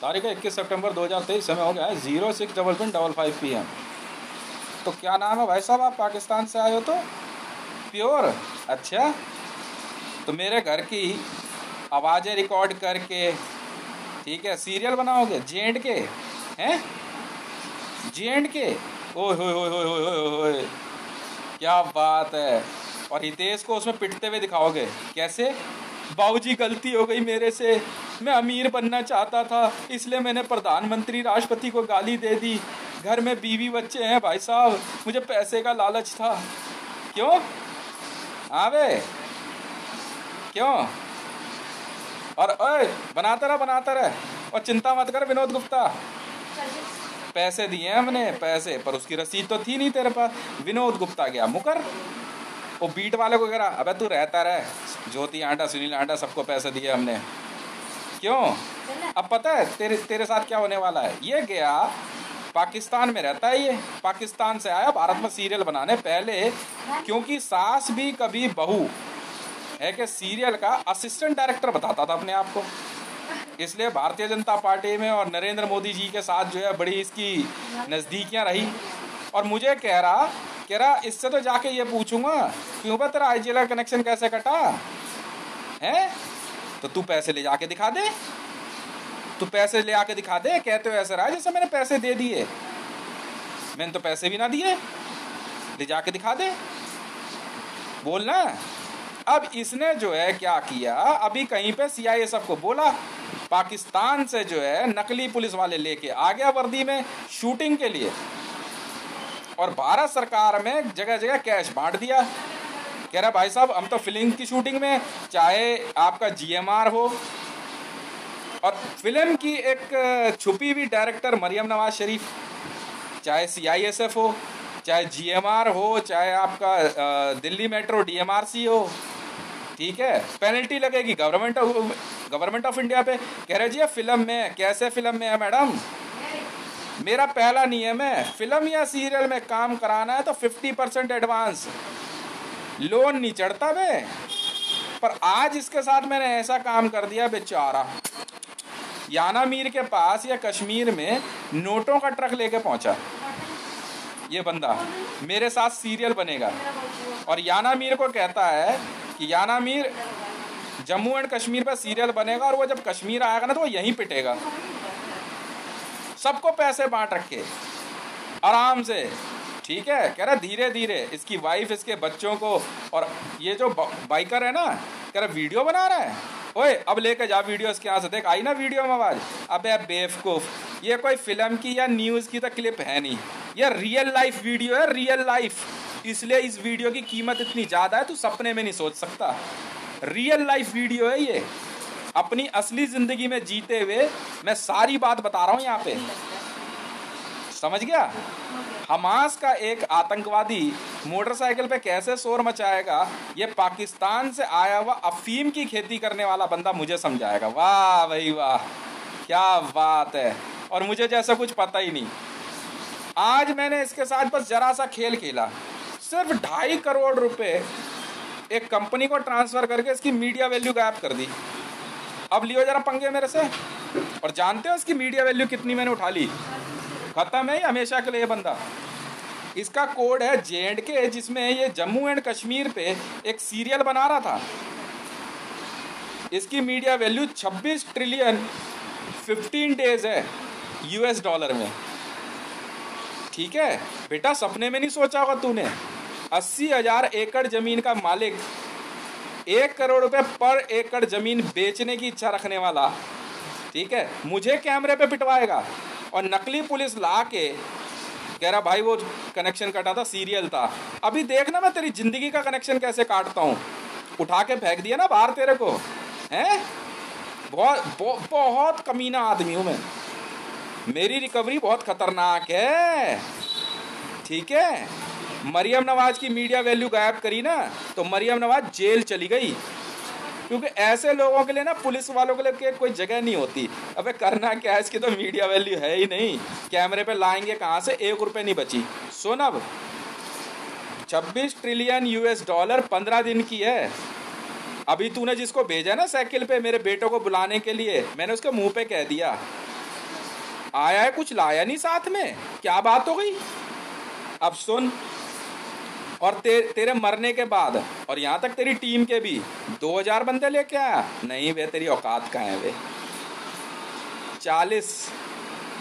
तारीख है 21 सितंबर 2023, समय हो गया है 06:55 PM। तो क्या नाम है भाई साहब, आप पाकिस्तान से आए हो तो? प्योर। अच्छा, तो मेरे घर की आवाज़ें रिकॉर्ड करके, ठीक है, सीरियल बनाओगे J&K हैं? J&K, ओए होए होए होए होए होए, क्या बात है। और हितेश को उसमें पिटते हुए दिखाओगे कैसे? बाबूजी गलती हो गई मेरे से, मैं अमीर बनना चाहता था इसलिए मैंने प्रधानमंत्री राष्ट्रपति को गाली दे दी, घर में बीवी बच्चे हैं भाई साहब, मुझे पैसे का लालच था। क्यों? हाँ बे, क्यों? और ओए बनाता रहे और चिंता मत कर विनोद गुप्ता, पैसे दिए हैं हमने पैसे, पर उसकी रसीद तो थी नहीं तेरे पास। विनोद गुप्ता गया मुकर, वो बीट वाले को कह रहा अबे तू रहता रहे, ज्योति आंटा सुनील आंटा सबको पैसे दिए हमने। क्यों? अब पता है तेरे साथ क्या होने वाला है। ये गया पाकिस्तान में रहता है, ये पाकिस्तान से आया भारत में सीरियल बनाने पहले, क्योंकि सास भी कभी बहू है कि सीरियल का असिस्टेंट डायरेक्टर बताता था अपने आप को, इसलिए भारतीय जनता पार्टी में और नरेंद्र मोदी जी के साथ जो है बड़ी इसकी नज़दीकियां रही। और मुझे कह रहा इससे तो जाके ये पूछूंगा क्यों बा तेरा IGL का कनेक्शन कैसे कटा है, तो तू पैसे ले जाके दिखा दे, तू पैसे ले आके दिखा दे। कहते हो ऐसा रहा जैसे मैंने पैसे दे दिए, मैंने तो पैसे भी ना दिए, ले जाके दिखा दे, बोलना। अब इसने जो है क्या किया, अभी कहीं पे CISF को बोला, पाकिस्तान से जो है नकली पुलिस वाले लेके आ गया वर्दी में शूटिंग के लिए, और भारत सरकार में जगह जगह कैश बांट दिया। कह रहा भाई साहब हम तो फिल्म की शूटिंग में, चाहे आपका GMR हो, और फिल्म की एक छुपी हुई डायरेक्टर मरियम नवाज शरीफ, चाहे CISF हो, चाहे GMR हो, चाहे आपका दिल्ली मेट्रो DMRC हो, ठीक है, पेनल्टी लगेगी गवर्नमेंट ऑफ इंडिया पे। कह रहे जी फिल्म में, कैसे फिल्म में है मैडम, मेरा पहला नियम है फिल्म या सीरियल में काम कराना है तो 50% एडवांस, लोन नहीं चढ़ता बे। पर आज इसके साथ मैंने ऐसा काम कर दिया बेचारा, याना मीर के पास या कश्मीर में नोटों का ट्रक लेके पहुंचा ये बंदा, मेरे साथ सीरियल बनेगा। और याना मीर को कहता है कि याना मीर जम्मू एंड कश्मीर पर सीरियल बनेगा, और वो जब कश्मीर आएगा ना तो वो यहीं पिटेगा। सबको पैसे बांट रखे आराम से, ठीक है। कह रहा धीरे धीरे इसकी वाइफ, इसके बच्चों को, और ये जो बाइकर है ना, कह रहा वीडियो बना रहा है, ओए अब लेके जा वीडियो इसके यहाँ से, देख आई ना वीडियो में आवाज। अबे बेवकूफ, ये कोई फिल्म की या न्यूज़ की तो क्लिप है नहीं, ये रियल लाइफ वीडियो है, रियल लाइफ, इसलिए इस वीडियो की कीमत इतनी ज़्यादा है तू सपने में नहीं सोच सकता। रियल लाइफ वीडियो है ये, अपनी असली ज़िंदगी में जीते हुए मैं सारी बात बता रहा हूँ यहाँ पे, समझ गया। हमास का एक आतंकवादी मोटरसाइकिल पे कैसे शोर मचाएगा, ये पाकिस्तान से आया हुआ अफीम की खेती करने वाला बंदा मुझे समझाएगा। वाह भाई वाह, क्या बात है। और मुझे जैसा कुछ पता ही नहीं। आज मैंने इसके साथ बस जरा सा खेल खेला, सिर्फ 2.5 करोड़ रुपए एक कंपनी को ट्रांसफर करके इसकी मीडिया वैल्यू गायब कर दी। अब लियो जरा पंगे मेरे से, और जानते हो इसकी मीडिया वैल्यू कितनी मैंने उठा ली? खत्म है हमेशा के लिए बंदा। इसका कोड है J&K, जिसमें ये जम्मू एंड कश्मीर पे एक सीरियल बना रहा था। इसकी मीडिया वैल्यू 26 ट्रिलियन 15 डेज है $, में, ठीक है बेटा, सपने में नहीं सोचा होगा तूने। 80,000 एकड़ जमीन का मालिक, 1 करोड़ रुपए पर एकड़ जमीन बेचने की इच्छा रखने वाला, ठीक है, मुझे कैमरे पे पिटवाएगा। और नकली पुलिस ला के कह रहा भाई वो कनेक्शन कटा था, सीरियल था। अभी देखना मैं तेरी जिंदगी का कनेक्शन कैसे काटता हूँ, उठा के फेंक दिया ना बाहर तेरे को, हैं? बहुत कमीना आदमी हूँ मैं, मेरी रिकवरी बहुत खतरनाक है, ठीक है। मरियम नवाज की मीडिया वैल्यू गायब करी ना तो मरियम नवाज जेल चली गई, क्योंकि ऐसे लोगों के लिए ना, पुलिस वालों के लिए कोई जगह नहीं होती। अबे करना क्या है, इसकी तो मीडिया वैल्यू है ही नहीं, कैमरे पे लाएंगे कहाँ से, 1 रुपए नहीं बची। सुन अब, 26 ट्रिलियन $, 15 दिन की है। अभी तूने जिसको भेजा ना साइकिल पे मेरे बेटों को बुलाने के लिए, मैंने उसके मुंह पे कह दिया आया है, कुछ लाया नहीं साथ में, क्या बात हो गई? अब सुन, और तेरे मरने के बाद, और यहाँ तक तेरी टीम के भी 2000 बंदे लेके आया, नहीं वे तेरी औकात कहाँ है वे? 40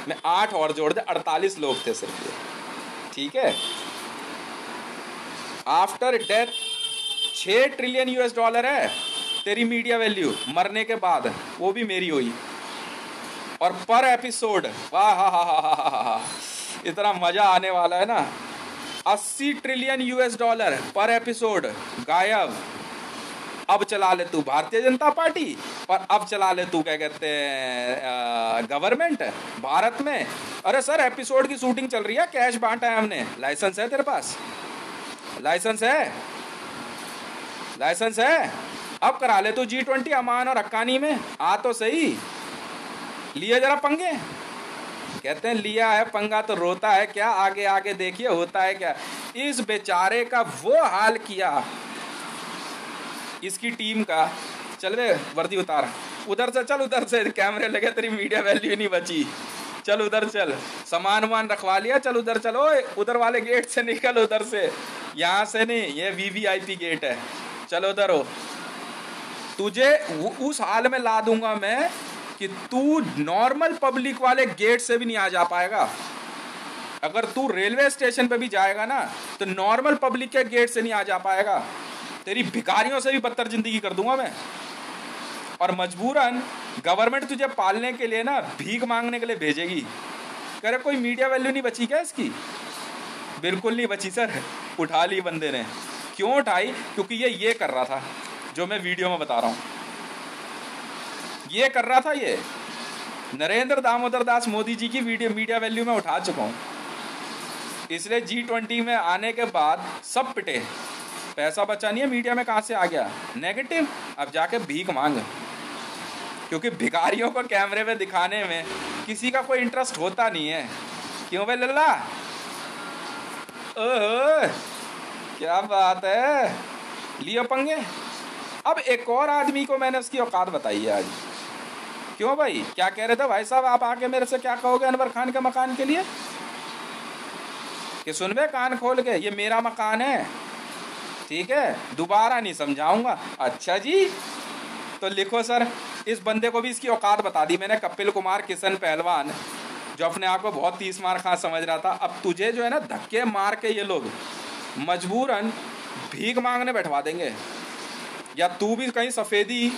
में 8 और जोड़ दे, 48 लोग थे सिर्फ ये, ठीक है। After death 6 trillion US dollar है तेरी मीडिया वैल्यू मरने के बाद, वो भी मेरी हुई। और पर एपिसोड, वाह हा हा हा हा हा, इतना मजा आने वाला है ना। 80 ट्रिलियन यूएस डॉलर पर एपिसोड गायब। अब चला ले तू भारतीय जनता पार्टी, और अब चला ले तू क्या कहते हैं गवर्नमेंट भारत में। अरे सर एपिसोड की शूटिंग चल रही है, कैश बांटा है हमने, लाइसेंस है तेरे पास? लाइसेंस है? लाइसेंस है? अब करा ले तू G20 अमान और हक्कानी में, आ तो सही। लिए जरा पंगे, कहते हैं लिया है पंगा तो रोता है क्या, आगे आगे देखिए होता है क्या। इस बेचारे का वो हाल किया इसकी टीम का। चल वे वर्दी उतार, उधर से चल, उधर से कैमरे लगे, तेरी मीडिया वैल्यू नहीं बची। चल उधर चल, सामान वामान रखवा लिया, चल उधर चलो, उधर वाले गेट से निकल, उधर से, यहाँ से नहीं, ये VVIP गेट है, चलो उधर हो। तुझे उस हाल में ला दूंगा मैं कि तू नॉर्मल पब्लिक वाले गेट से भी नहीं आ जा पाएगा। अगर तू रेलवे स्टेशन पे भी जाएगा ना तो नॉर्मल पब्लिक के गेट से नहीं आ जा पाएगा। तेरी भिखारियों से भी बदतर जिंदगी कर दूंगा मैं। और मजबूरन गवर्नमेंट तुझे पालने के लिए ना भीख मांगने के लिए भेजेगी। कह रहे कोई मीडिया वैल्यू नहीं बची क्या इसकी? बिल्कुल नहीं बची सर, उठा ली बंदे ने। क्यों उठाई? क्योंकि ये कर रहा था जो मैं वीडियो में बता रहा हूँ, ये कर रहा था। ये नरेंद्र दामोदर दास मोदी जी की मीडिया वैल्यू में उठा चुका हूँ, इसलिए G20 में आने के बाद सब पिटे। पैसा बचा नहीं है, मीडिया में कहाँ से आ गया नेगेटिव? अब जाके भीख मांग, क्योंकि भिखारियों को कैमरे में दिखाने में किसी का कोई इंटरेस्ट होता नहीं है। क्यों भाई लल्ला? ओह क्या बात है, लियो पंगे। अब एक और आदमी को मैंने उसकी औकात बताई है आज। क्यों भाई, क्या कह रहे थे भाई साहब? आप आके मेरे से क्या कहोगे अनवर खान के मकान के लिए? कि सुन बे कान खोल के, ये मेरा मकान है, ठीक है, दोबारा नहीं समझाऊंगा। अच्छा जी, तो लिखो सर। इस बंदे को भी इसकी औकात बता दी मैंने, कपिल कुमार किशन पहलवान, जो अपने आप को बहुत 30 मार खां समझ रहा था। अब तुझे जो है ना धक्के मार के ये लोग मजबूरन भीख मांगने बैठवा देंगे, या तू भी कहीं सफेदी,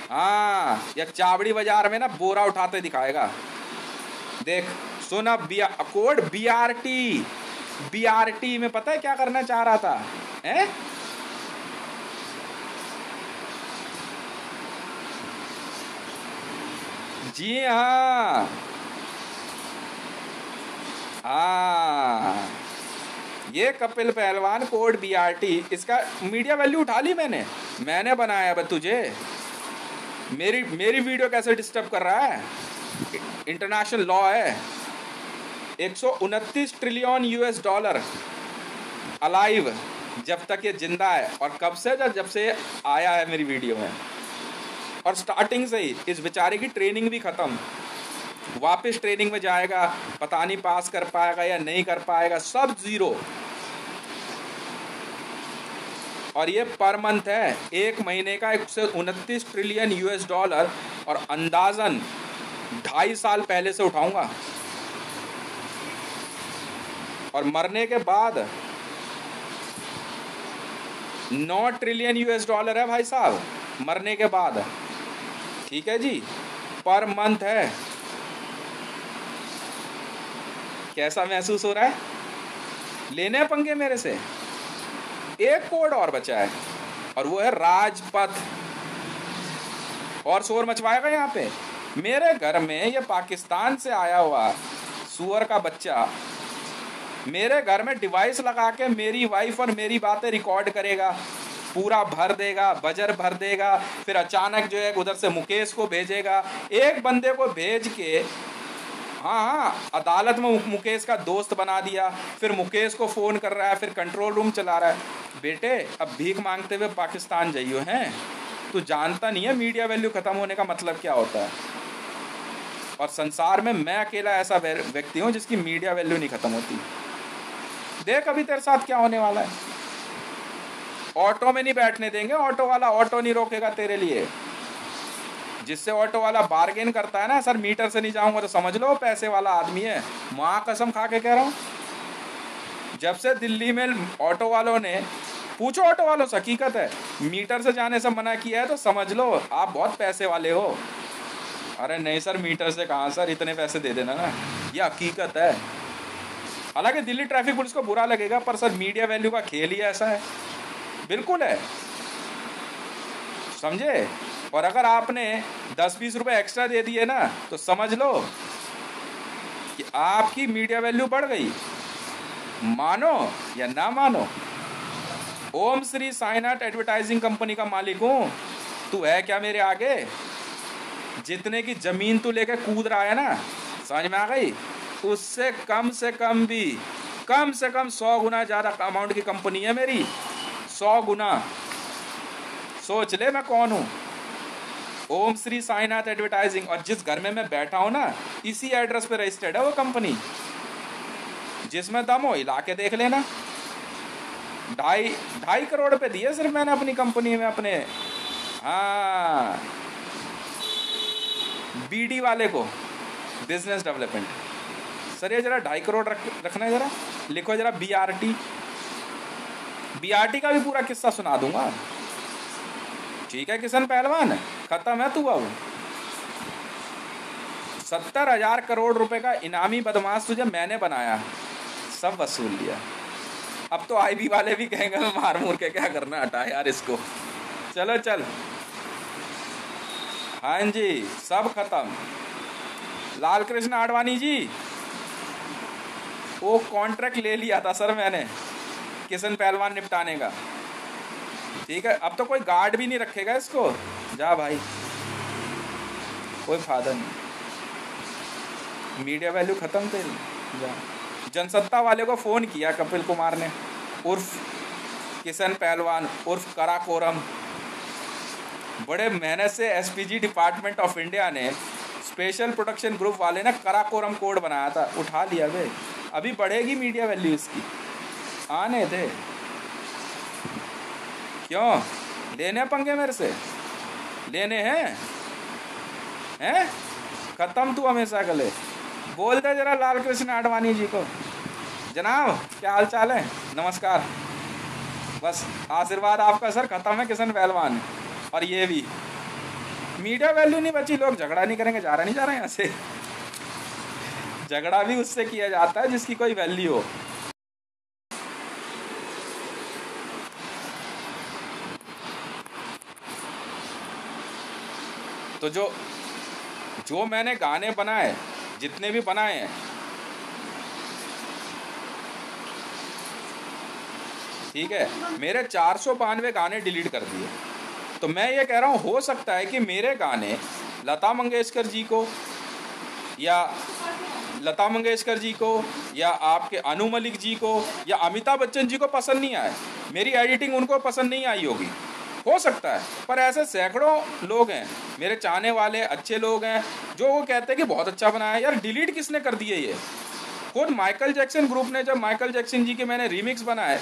हाँ, या चावड़ी बाजार में ना बोरा उठाते दिखाएगा। देख सुन, अब कोड BRT में पता है क्या करना चाह रहा था? हैं? जी हाँ, हाँ, ये कपिल पहलवान कोड BRT, इसका मीडिया वैल्यू उठा ली मैंने बनाया। बस तुझे मेरी वीडियो कैसे डिस्टर्ब कर रहा है? इंटरनेशनल लॉ है। 129 ट्रिलियन यूएस डॉलर अलाइव, जब तक ये जिंदा है। और कब से? जब से आया है मेरी वीडियो में, और स्टार्टिंग से ही इस बेचारे की ट्रेनिंग भी खत्म। वापस ट्रेनिंग में जाएगा, पता नहीं पास कर पाएगा या नहीं कर पाएगा, सब जीरो। और ये पर मंथ है, एक महीने का 129 ट्रिलियन यूएस डॉलर, और अंदाजन 2.5 साल पहले से उठाऊंगा। और मरने के बाद 9 ट्रिलियन यूएस डॉलर है भाई साहब, मरने के बाद, ठीक है जी, पर मंथ है। कैसा महसूस हो रहा है? लेने हैं पंगे मेरे से? एक कोड और बचा है, और वो है राजपथ। और शोर मचवाएगा यहाँ पे। मेरे घर में ये पाकिस्तान से आया हुआ सुअर का बच्चा मेरे घर में डिवाइस लगा के मेरी वाइफ और मेरी बातें रिकॉर्ड करेगा, पूरा भर देगा, बजर भर देगा। फिर अचानक जो है उधर से मुकेश को भेजेगा, एक बंदे को भेज के, हाँ, अदालत में मुकेश का दोस्त बना दिया। फिर मुकेश को फ़ोन कर रहा है, फिर कंट्रोल रूम चला रहा है। बेटे अब भीख मांगते हुए पाकिस्तान जाइयो हैं, तू जानता नहीं है मीडिया वैल्यू ख़त्म होने का मतलब क्या होता है। और संसार में मैं अकेला ऐसा व्यक्ति हूँ जिसकी मीडिया वैल्यू नहीं खत्म होती। देख अभी तेरे साथ क्या होने वाला है। ऑटो में नहीं बैठने देंगे, ऑटो वाला ऑटो नहीं रोकेगा तेरे लिए। जिससे ऑटो वाला बार्गेन करता है ना, सर मीटर से नहीं जाऊंगा, तो समझ लो पैसे वाला आदमी है। माँ कसम खा के कह रहा हूँ, जब से दिल्ली में ऑटो वालों ने, पूछो ऑटो वालों से, हकीकत है, मीटर से जाने से मना किया है तो समझ लो आप बहुत पैसे वाले हो। अरे नहीं सर, मीटर से कहाँ सर, इतने पैसे दे देना ना, ये हकीकत है। हालांकि दिल्ली ट्रैफिक पुलिस को बुरा लगेगा, पर सर मीडिया वैल्यू का खेल ही ऐसा है, बिल्कुल है, समझे। और अगर आपने 10-20 रुपए एक्स्ट्रा दे दिए ना, तो समझ लो कि आपकी मीडिया वैल्यू बढ़ गई। मानो या ना मानो, ओम श्री साईनाथ एडवर्टाइजिंग कंपनी का मालिक हूं, तू है क्या मेरे आगे। जितने की जमीन तू लेके कूद रहा है ना, समझ में आ गई, उससे कम से कम भी, कम से कम 100 गुना ज्यादा अमाउंट की कंपनी है मेरी, 100 गुना। सोच ले मैं कौन हूं, ओम श्री साईनाथ एडवर्टाइजिंग। और जिस घर में मैं बैठा हूं ना, इसी एड्रेस पे रजिस्टर्ड है वो कंपनी। जिसमें दम हो हिला के देख लेना। 2.5 करोड़ रुपए दिए सिर्फ मैंने अपनी कंपनी में अपने, हाँ, बीडी वाले को, बिजनेस डेवलपमेंट। सर ये जरा 2.5 करोड़ रखना है, जरा लिखो जरा बीआरटी। बीआरटी का भी पूरा किस्सा सुना दूंगा, ठीक है किशन पहलवान, खत्म है तू। अब 70,000 करोड़ रुपए का इनामी बदमाश तुझे मैंने बनाया, सब वसूल लिया। अब तो आईबी वाले भी कहेंगे मैं मार मूर के क्या करना, हटा यार इसको, चलो चल। हाँ जी, सब खत्म। लाल कृष्ण आडवाणी जी, वो कॉन्ट्रैक्ट ले लिया था सर मैंने किशन पहलवान निपटाने का, ठीक है। अब तो कोई गार्ड भी नहीं रखेगा इसको, जा भाई, कोई फायदा नहीं, मीडिया वैल्यू खत्म तेरी, जा। जनसत्ता वाले को फोन किया कपिल कुमार ने, उर्फ किशन पहलवान उर्फ कराकोरम, बड़े मेहनत से एसपीजी डिपार्टमेंट ऑफ इंडिया ने, स्पेशल प्रोटेक्शन ग्रुप वाले ने कराकोरम कोड बनाया था, उठा लिया बे। अभी बढ़ेगी मीडिया वैल्यू इसकी, आने दे। क्यों लेने पंगे मेरे से, लेने हैं खत्म तू हमेशा गले। बोल दे जरा लाल कृष्ण आडवाणी जी को, जनाब क्या हाल चाल है, नमस्कार, बस आशीर्वाद आपका सर, खत्म है किशन पहलवान। और ये भी मीडिया वैल्यू नहीं बची, लोग झगड़ा नहीं करेंगे, जा रहा यहाँ से। झगड़ा भी उससे किया जाता है जिसकी कोई वैल्यू हो। तो जो मैंने गाने बनाए, जितने भी बनाए हैं, ठीक है, मेरे 492 गाने डिलीट कर दिए। तो मैं ये कह रहा हूँ, हो सकता है कि मेरे गाने लता मंगेशकर जी को या आपके अनु मलिक जी को या अमिताभ बच्चन जी को पसंद नहीं आए, मेरी एडिटिंग उनको पसंद नहीं आई होगी, हो सकता है। पर ऐसे सैकड़ों लोग हैं मेरे चाहने वाले, अच्छे लोग हैं, जो वो कहते हैं कि बहुत अच्छा बनाया। यार डिलीट किसने कर दिए ये? खुद माइकल जैक्सन ग्रुप ने, जब माइकल जैक्सन जी के मैंने रीमिक्स बनाए,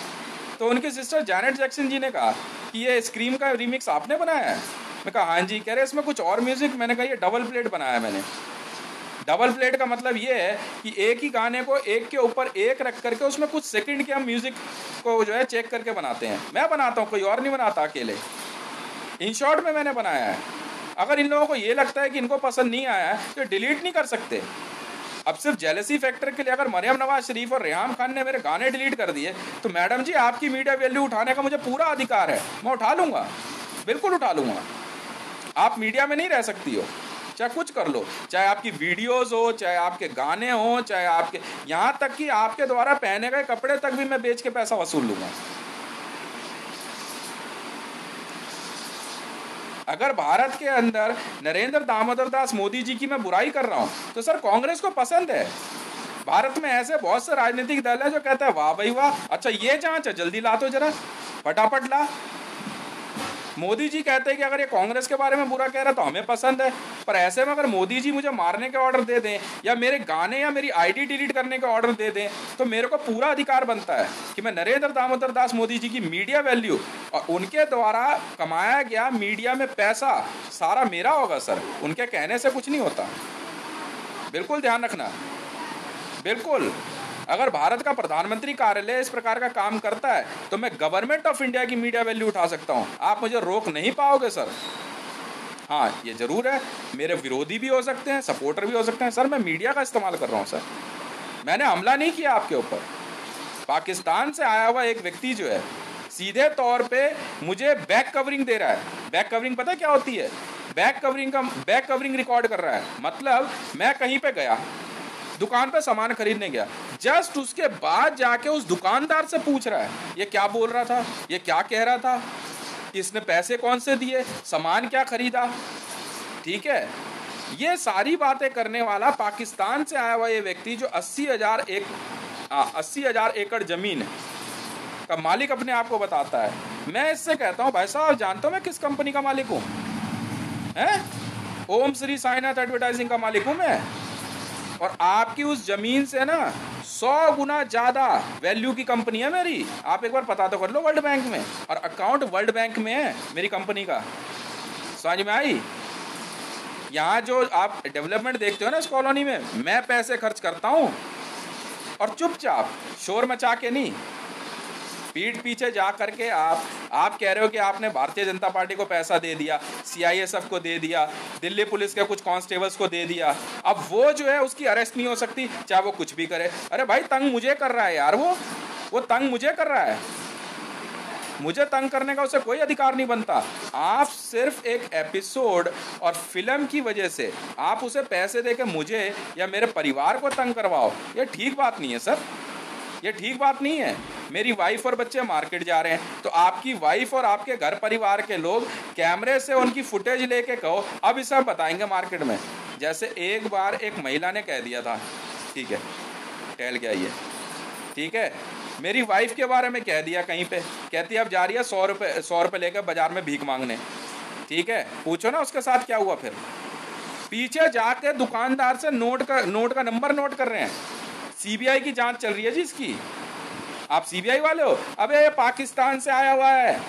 तो उनकी सिस्टर जैनेट जैक्सन जी ने कहा कि ये स्क्रीम का रीमिक्स आपने बनाया है? मैं कहा हाँ जी। कह रहे इसमें कुछ और म्यूजिक? मैंने कहा ये डबल प्लेट बनाया मैंने। डबल प्लेट का मतलब ये है कि एक ही गाने को एक के ऊपर एक रख करके उसमें कुछ सेकंड के हम म्यूजिक को जो है चेक करके बनाते हैं। मैं बनाता हूँ, कोई और नहीं बनाता अकेले। इन शॉर्ट में मैंने बनाया है। अगर इन लोगों को ये लगता है कि इनको पसंद नहीं आया है तो डिलीट नहीं कर सकते। अब सिर्फ जेलसी फैक्टर के लिए अगर मरियम नवाज शरीफ और रेहान खान ने मेरे गाने डिलीट कर दिए तो मैडम जी आपकी मीडिया वैल्यू उठाने का मुझे पूरा अधिकार है, मैं उठा लूँगा, बिल्कुल उठा लूँगा। आप मीडिया में नहीं रह सकती हो, चाहे कुछ कर लो, चाहे आपकी वीडियोस हो, चाहे आपके गाने हो, चाहे आपके, यहाँ तक कि आपके द्वारा पहने गए कपड़े तक भी मैं बेच के पैसा वसूल लूँगा। अगर भारत के अंदर नरेंद्र दामोदर दास मोदी जी की मैं बुराई कर रहा हूं तो सर कांग्रेस को पसंद है। भारत में ऐसे बहुत से राजनीतिक दल है जो कहता है वाह भाई वाह, अच्छा ये जांच है, जल्दी ला तो जरा, फटाफट ला। मोदी जी कहते हैं कि अगर ये कांग्रेस के बारे में बुरा कह रहा है तो हमें पसंद है, पर ऐसे में अगर मोदी जी मुझे मारने के ऑर्डर दे दें या मेरे गाने या मेरी आईडी डिलीट करने के ऑर्डर दे दें तो मेरे को पूरा अधिकार बनता है कि मैं नरेंद्र दामोदर दास मोदी जी की मीडिया वैल्यू और उनके द्वारा कमाया गया मीडिया में पैसा सारा मेरा होगा सर, उनके कहने से कुछ नहीं होता। बिल्कुल ध्यान रखना, बिल्कुल। अगर भारत का प्रधानमंत्री कार्यालय इस प्रकार का काम करता है तो मैं गवर्नमेंट ऑफ इंडिया की मीडिया वैल्यू उठा सकता हूं, आप मुझे रोक नहीं पाओगे सर। हाँ ये जरूर है, मेरे विरोधी भी हो सकते हैं, सपोर्टर भी हो सकते हैं सर, मैं मीडिया का इस्तेमाल कर रहा हूं सर, मैंने हमला नहीं किया आपके ऊपर। पाकिस्तान से आया हुआ एक व्यक्ति जो है सीधे तौर पे मुझे बैक कवरिंग दे रहा है। बैक कवरिंग पता क्या होती है? बैक कवरिंग रिकॉर्ड कर रहा है। मतलब मैं कहीं पे गया, दुकान पे सामान खरीदने गया, जस्ट उसके बाद जाके उस दुकानदार से पूछ रहा है ये क्या बोल रहा था, ये क्या कह रहा था, इसने पैसे कौन से दिए, सामान क्या खरीदा। ठीक है, ये सारी बातें करने वाला पाकिस्तान से आया हुआ ये व्यक्ति जो 80,000 एकड़ जमीन का मालिक अपने आप को बताता है। मैं इससे कहता हूँ भाई साहब जानते हो मैं किस कंपनी का मालिक हूँ? ओम श्री साईनाथ एडवर्टाइजिंग का मालिक हूँ मैं। और आपकी उस जमीन से ना 100 गुना ज्यादा वैल्यू की कंपनी है मेरी। आप एक बार पता तो कर लो वर्ल्ड बैंक में, और अकाउंट वर्ल्ड बैंक में है मेरी कंपनी का। समझ में आई? यहाँ जो आप डेवलपमेंट देखते हो ना इस कॉलोनी में, मैं पैसे खर्च करता हूँ और चुपचाप शोर मचा के नहीं, पीठ पीछे जा करके आप कह रहे हो कि आपने भारतीय जनता पार्टी को पैसा दे दिया, सीआईएसएफ को दे दिया, दिल्ली पुलिस के कुछ कांस्टेबल्स को दे दिया, अब वो जो है उसकी अरेस्ट नहीं हो सकती चाहे वो कुछ भी करे। अरे भाई तंग मुझे कर रहा है यार, वो तंग मुझे कर रहा है, मुझे तंग करने का उसे कोई अधिकार नहीं बनता। आप सिर्फ एक एपिसोड और फिल्म की वजह से आप उसे पैसे देके मुझे या मेरे परिवार को तंग करवाओ, ये ठीक बात नहीं है सर, ये ठीक बात नहीं है। मेरी वाइफ और बच्चे मार्केट जा रहे हैं तो आपकी वाइफ और आपके घर परिवार के लोग कैमरे से उनकी फुटेज लेके कहो अब इसे हम बताएंगे मार्केट में। जैसे एक बार एक महिला ने कह दिया था, ठीक है टहल के आइए, ठीक है, मेरी वाइफ के बारे में कह दिया कहीं पे, कहती है अब जा रही है 100 रुपये लेकर बाजार में भीख मांगने। ठीक है, पूछो ना उसके साथ क्या हुआ। फिर पीछे जाके दुकानदार से नोट का नंबर नोट कर रहे हैं। सीबीआई की जांच चल रही है जी इसकी। आप सीबीआई वाले हो? अबे पाकिस्तान से आया हुआ है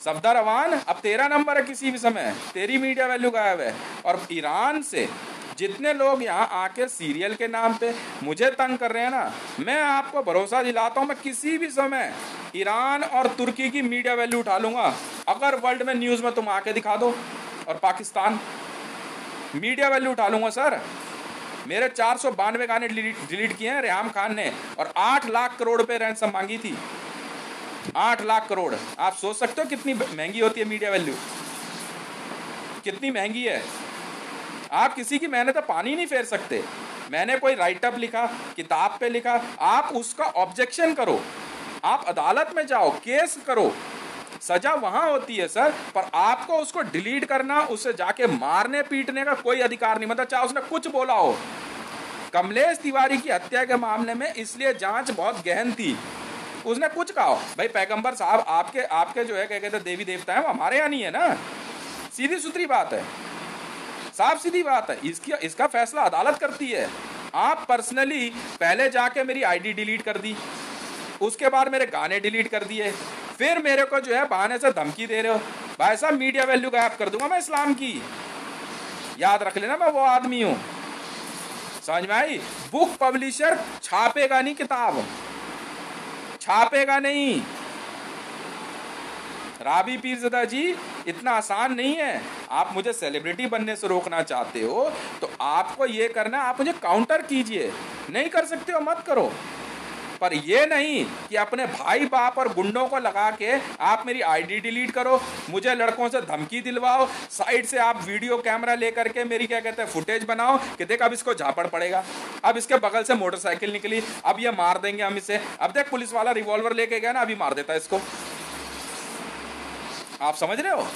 सफदर अवान, अब तेरा नंबर है किसी भी समय, तेरी मीडिया वैल्यू गायब है। और ईरान से जितने लोग यहाँ आके सीरियल के नाम पे मुझे तंग कर रहे हैं ना, मैं आपको भरोसा दिलाता हूँ मैं किसी भी समय ईरान और तुर्की की मीडिया वैल्यू उठा लूंगा। अगर वर्ल्ड में न्यूज़ में तुम आके दिखा दो, और पाकिस्तान मीडिया वैल्यू उठा लूंगा सर। मेरे 492 गाने डिलीट किए हैं रेहाम खान ने, और 8 लाख करोड़ पे रैंसम मांगी थी। 8 लाख करोड़। आप सोच सकते हो कितनी महंगी होती है मीडिया वैल्यू, कितनी महंगी है। आप किसी की मेहनत पे पानी नहीं फेर सकते। मैंने कोई राइटअप लिखा, किताब पे लिखा, आप उसका ऑब्जेक्शन करो, आप अदालत में जाओ, केस करो, सजा वहां होती है सर। पर आपको उसको डिलीट करना, उसे जाके मारने पीटने का कोई अधिकार नहीं, मतलब चाहे उसने कुछ बोला हो। कमलेश तिवारी की हत्या के मामले में इसलिए जांच बहुत गहन थी, उसने कुछ कहा भाई पैगंबर साहब आपके जो है क्या कहते देवी देवता है वो हमारे यहाँ नहीं है ना, सीधी सुथरी बात है, साफ सीधी बात है। इसका फैसला अदालत करती है। आप पर्सनली पहले जाके मेरी आईडी डिलीट कर दी, उसके बाद मेरे गाने डिलीट कर दिए, फिर मेरे को जो है बहाने से धमकी दे रहे हो। भाई साहब मीडिया वैल्यू गायब कर दूंगा मैं इस्लाम की, याद रख लेना मैं वो आदमी हूं। समझ में आई? बुक पब्लिशर छापेगा नहीं, किताब छापेगा नहीं। राबी पीरज़दा जी इतना आसान नहीं है। आप मुझे सेलिब्रिटी बनने से रोकना चाहते हो तो आपको ये करना, आप मुझे काउंटर कीजिए, नहीं कर सकते हो मत करो, पर ये नहीं कि अपने भाई बाप और गुंडों को लगा के आप मेरी आईडी डिलीट करो, मुझे लड़कों से धमकी दिलवाओ, साइड से आप वीडियो कैमरा लेकर के मेरी क्या कहते हैं फुटेज बनाओ कि देख अब इसको झापड़ पड़ेगा, अब इसके बगल से मोटरसाइकिल निकली, अब ये मार देंगे हम इसे, अब देख पुलिस वाला रिवॉल्वर लेके गया ना अभी मार देता है इसको। आप समझ रहे हो?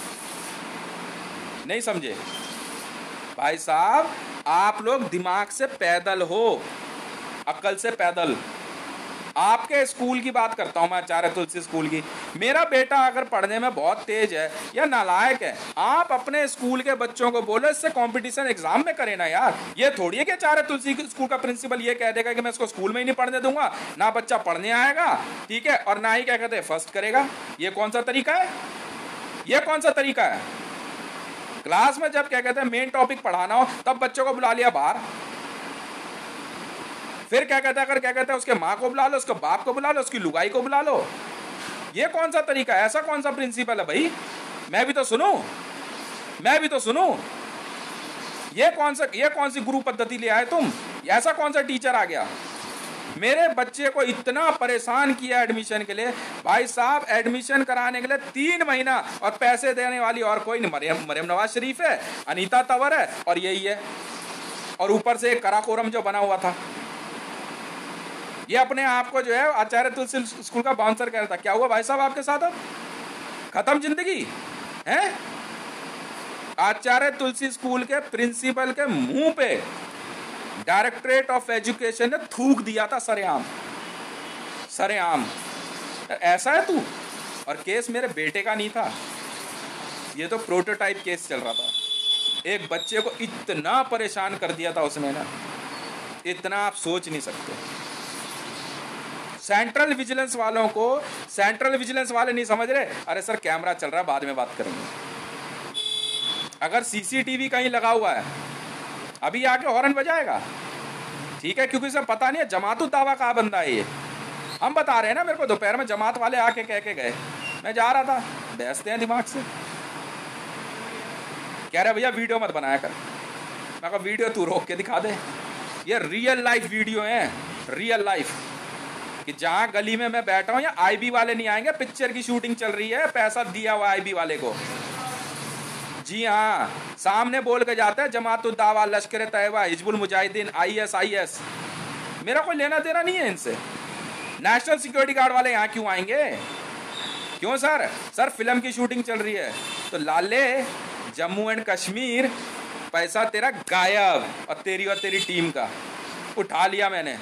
नहीं समझे? भाई साहब आप लोग दिमाग से पैदल हो, अक्ल से पैदल। आपके स्कूल की बात करता हूं मैं, आचार्य तुलसी स्कूल की। मेरा बेटा अगर पढ़ने में बहुत तेज है या नालायक है, आप अपने स्कूल के बच्चों को बोलो इससे कंपटीशन एग्जाम में करे ना यार। ये थोड़ी है कि आचार्य तुलसी स्कूल का प्रिंसिपल ये कह देगा कि मैं इसको स्कूल में ही नहीं पढ़ने दूंगा, ना बच्चा पढ़ने आएगा, ठीक है, और ना ही क्या कहते हैं फर्स्ट करेगा। ये कौन सा तरीका है? ये कौन सा तरीका है? क्लास में जब क्या कहते हैं मेन टॉपिक पढ़ाना हो तब बच्चों को बुला लिया बाहर, फिर क्या कहता है अगर क्या कहता है उसके माँ को बुला लो, उसके बाप को बुला लो, उसकी लुगाई को बुला लो। ये कौन सा तरीका है? ऐसा कौन सा प्रिंसिपल है भाई? मैं भी तो सुनूं, मैं भी तो सुनूं। ये कौन सी गुरु पद्धति ले आए तुम? ऐसा कौन सा टीचर आ गया? मेरे बच्चे को इतना परेशान किया एडमिशन के लिए, भाई साहब एडमिशन कराने के लिए 3 महीना, और पैसे देने वाली और कोई नहीं, मरियम नवाज शरीफ है, अनीता तंवर है और यही है, और ऊपर से एक कराकोरम जो बना हुआ था। ये अपने आप को जो है आचार्य तुलसी स्कूल का बाउंसर कह रहा था। क्या हुआ भाई साहब आपके साथ? अब खत्म जिंदगी है? आचार्य तुलसी स्कूल के प्रिंसिपल के मुंह पे डायरेक्टरेट ऑफ एजुकेशन ने थूक दिया था सरेआम, सरेआम। ऐसा है तू? और केस मेरे बेटे का नहीं था, ये तो प्रोटोटाइप केस चल रहा था। एक बच्चे को इतना परेशान कर दिया था उसने ना, इतना आप सोच नहीं सकते। सेंट्रल विजिलेंस वालों को, सेंट्रल विजिलेंस वाले नहीं समझ रहे, अरे सर कैमरा चल रहा है बाद में बात करेंगे। अगर सीसीटीवी कहीं लगा हुआ है अभी आके हॉर्न बजाएगा, ठीक है, क्योंकि सब पता नहीं है जमातुत दावा का बंदा है ये। हम बता रहे हैं ना, मेरे को दोपहर में जमात वाले आके कह के गए, मैं जा रहा था, बैठते हैं दिमाग से, कह रहे भैया वीडियो मत बनाया कर। मैं कहा वीडियो तू रोक के दिखा दे, ये रियल लाइफ वीडियो है, रियल लाइफ, कि जहां गली में मैं बैठा हूं या आईबी वाले नहीं आएंगे, पिक्चर की शूटिंग चल रही है, पैसा दिया हुआ आईबी वाले को। जी हाँ, सामने बोल के जाता है जमातुत दावा, लश्कर तैयबा, हिजबुल मुजाहिदीन, आईएस। मेरा कोई लेना देना नहीं है इनसे। नेशनल सिक्योरिटी गार्ड वाले यहाँ क्यों आएंगे? क्यों सर? सर फिल्म की शूटिंग चल रही है। तो लाले जम्मू एंड कश्मीर पैसा तेरा गायब, और तेरी टीम का उठा लिया मैंने,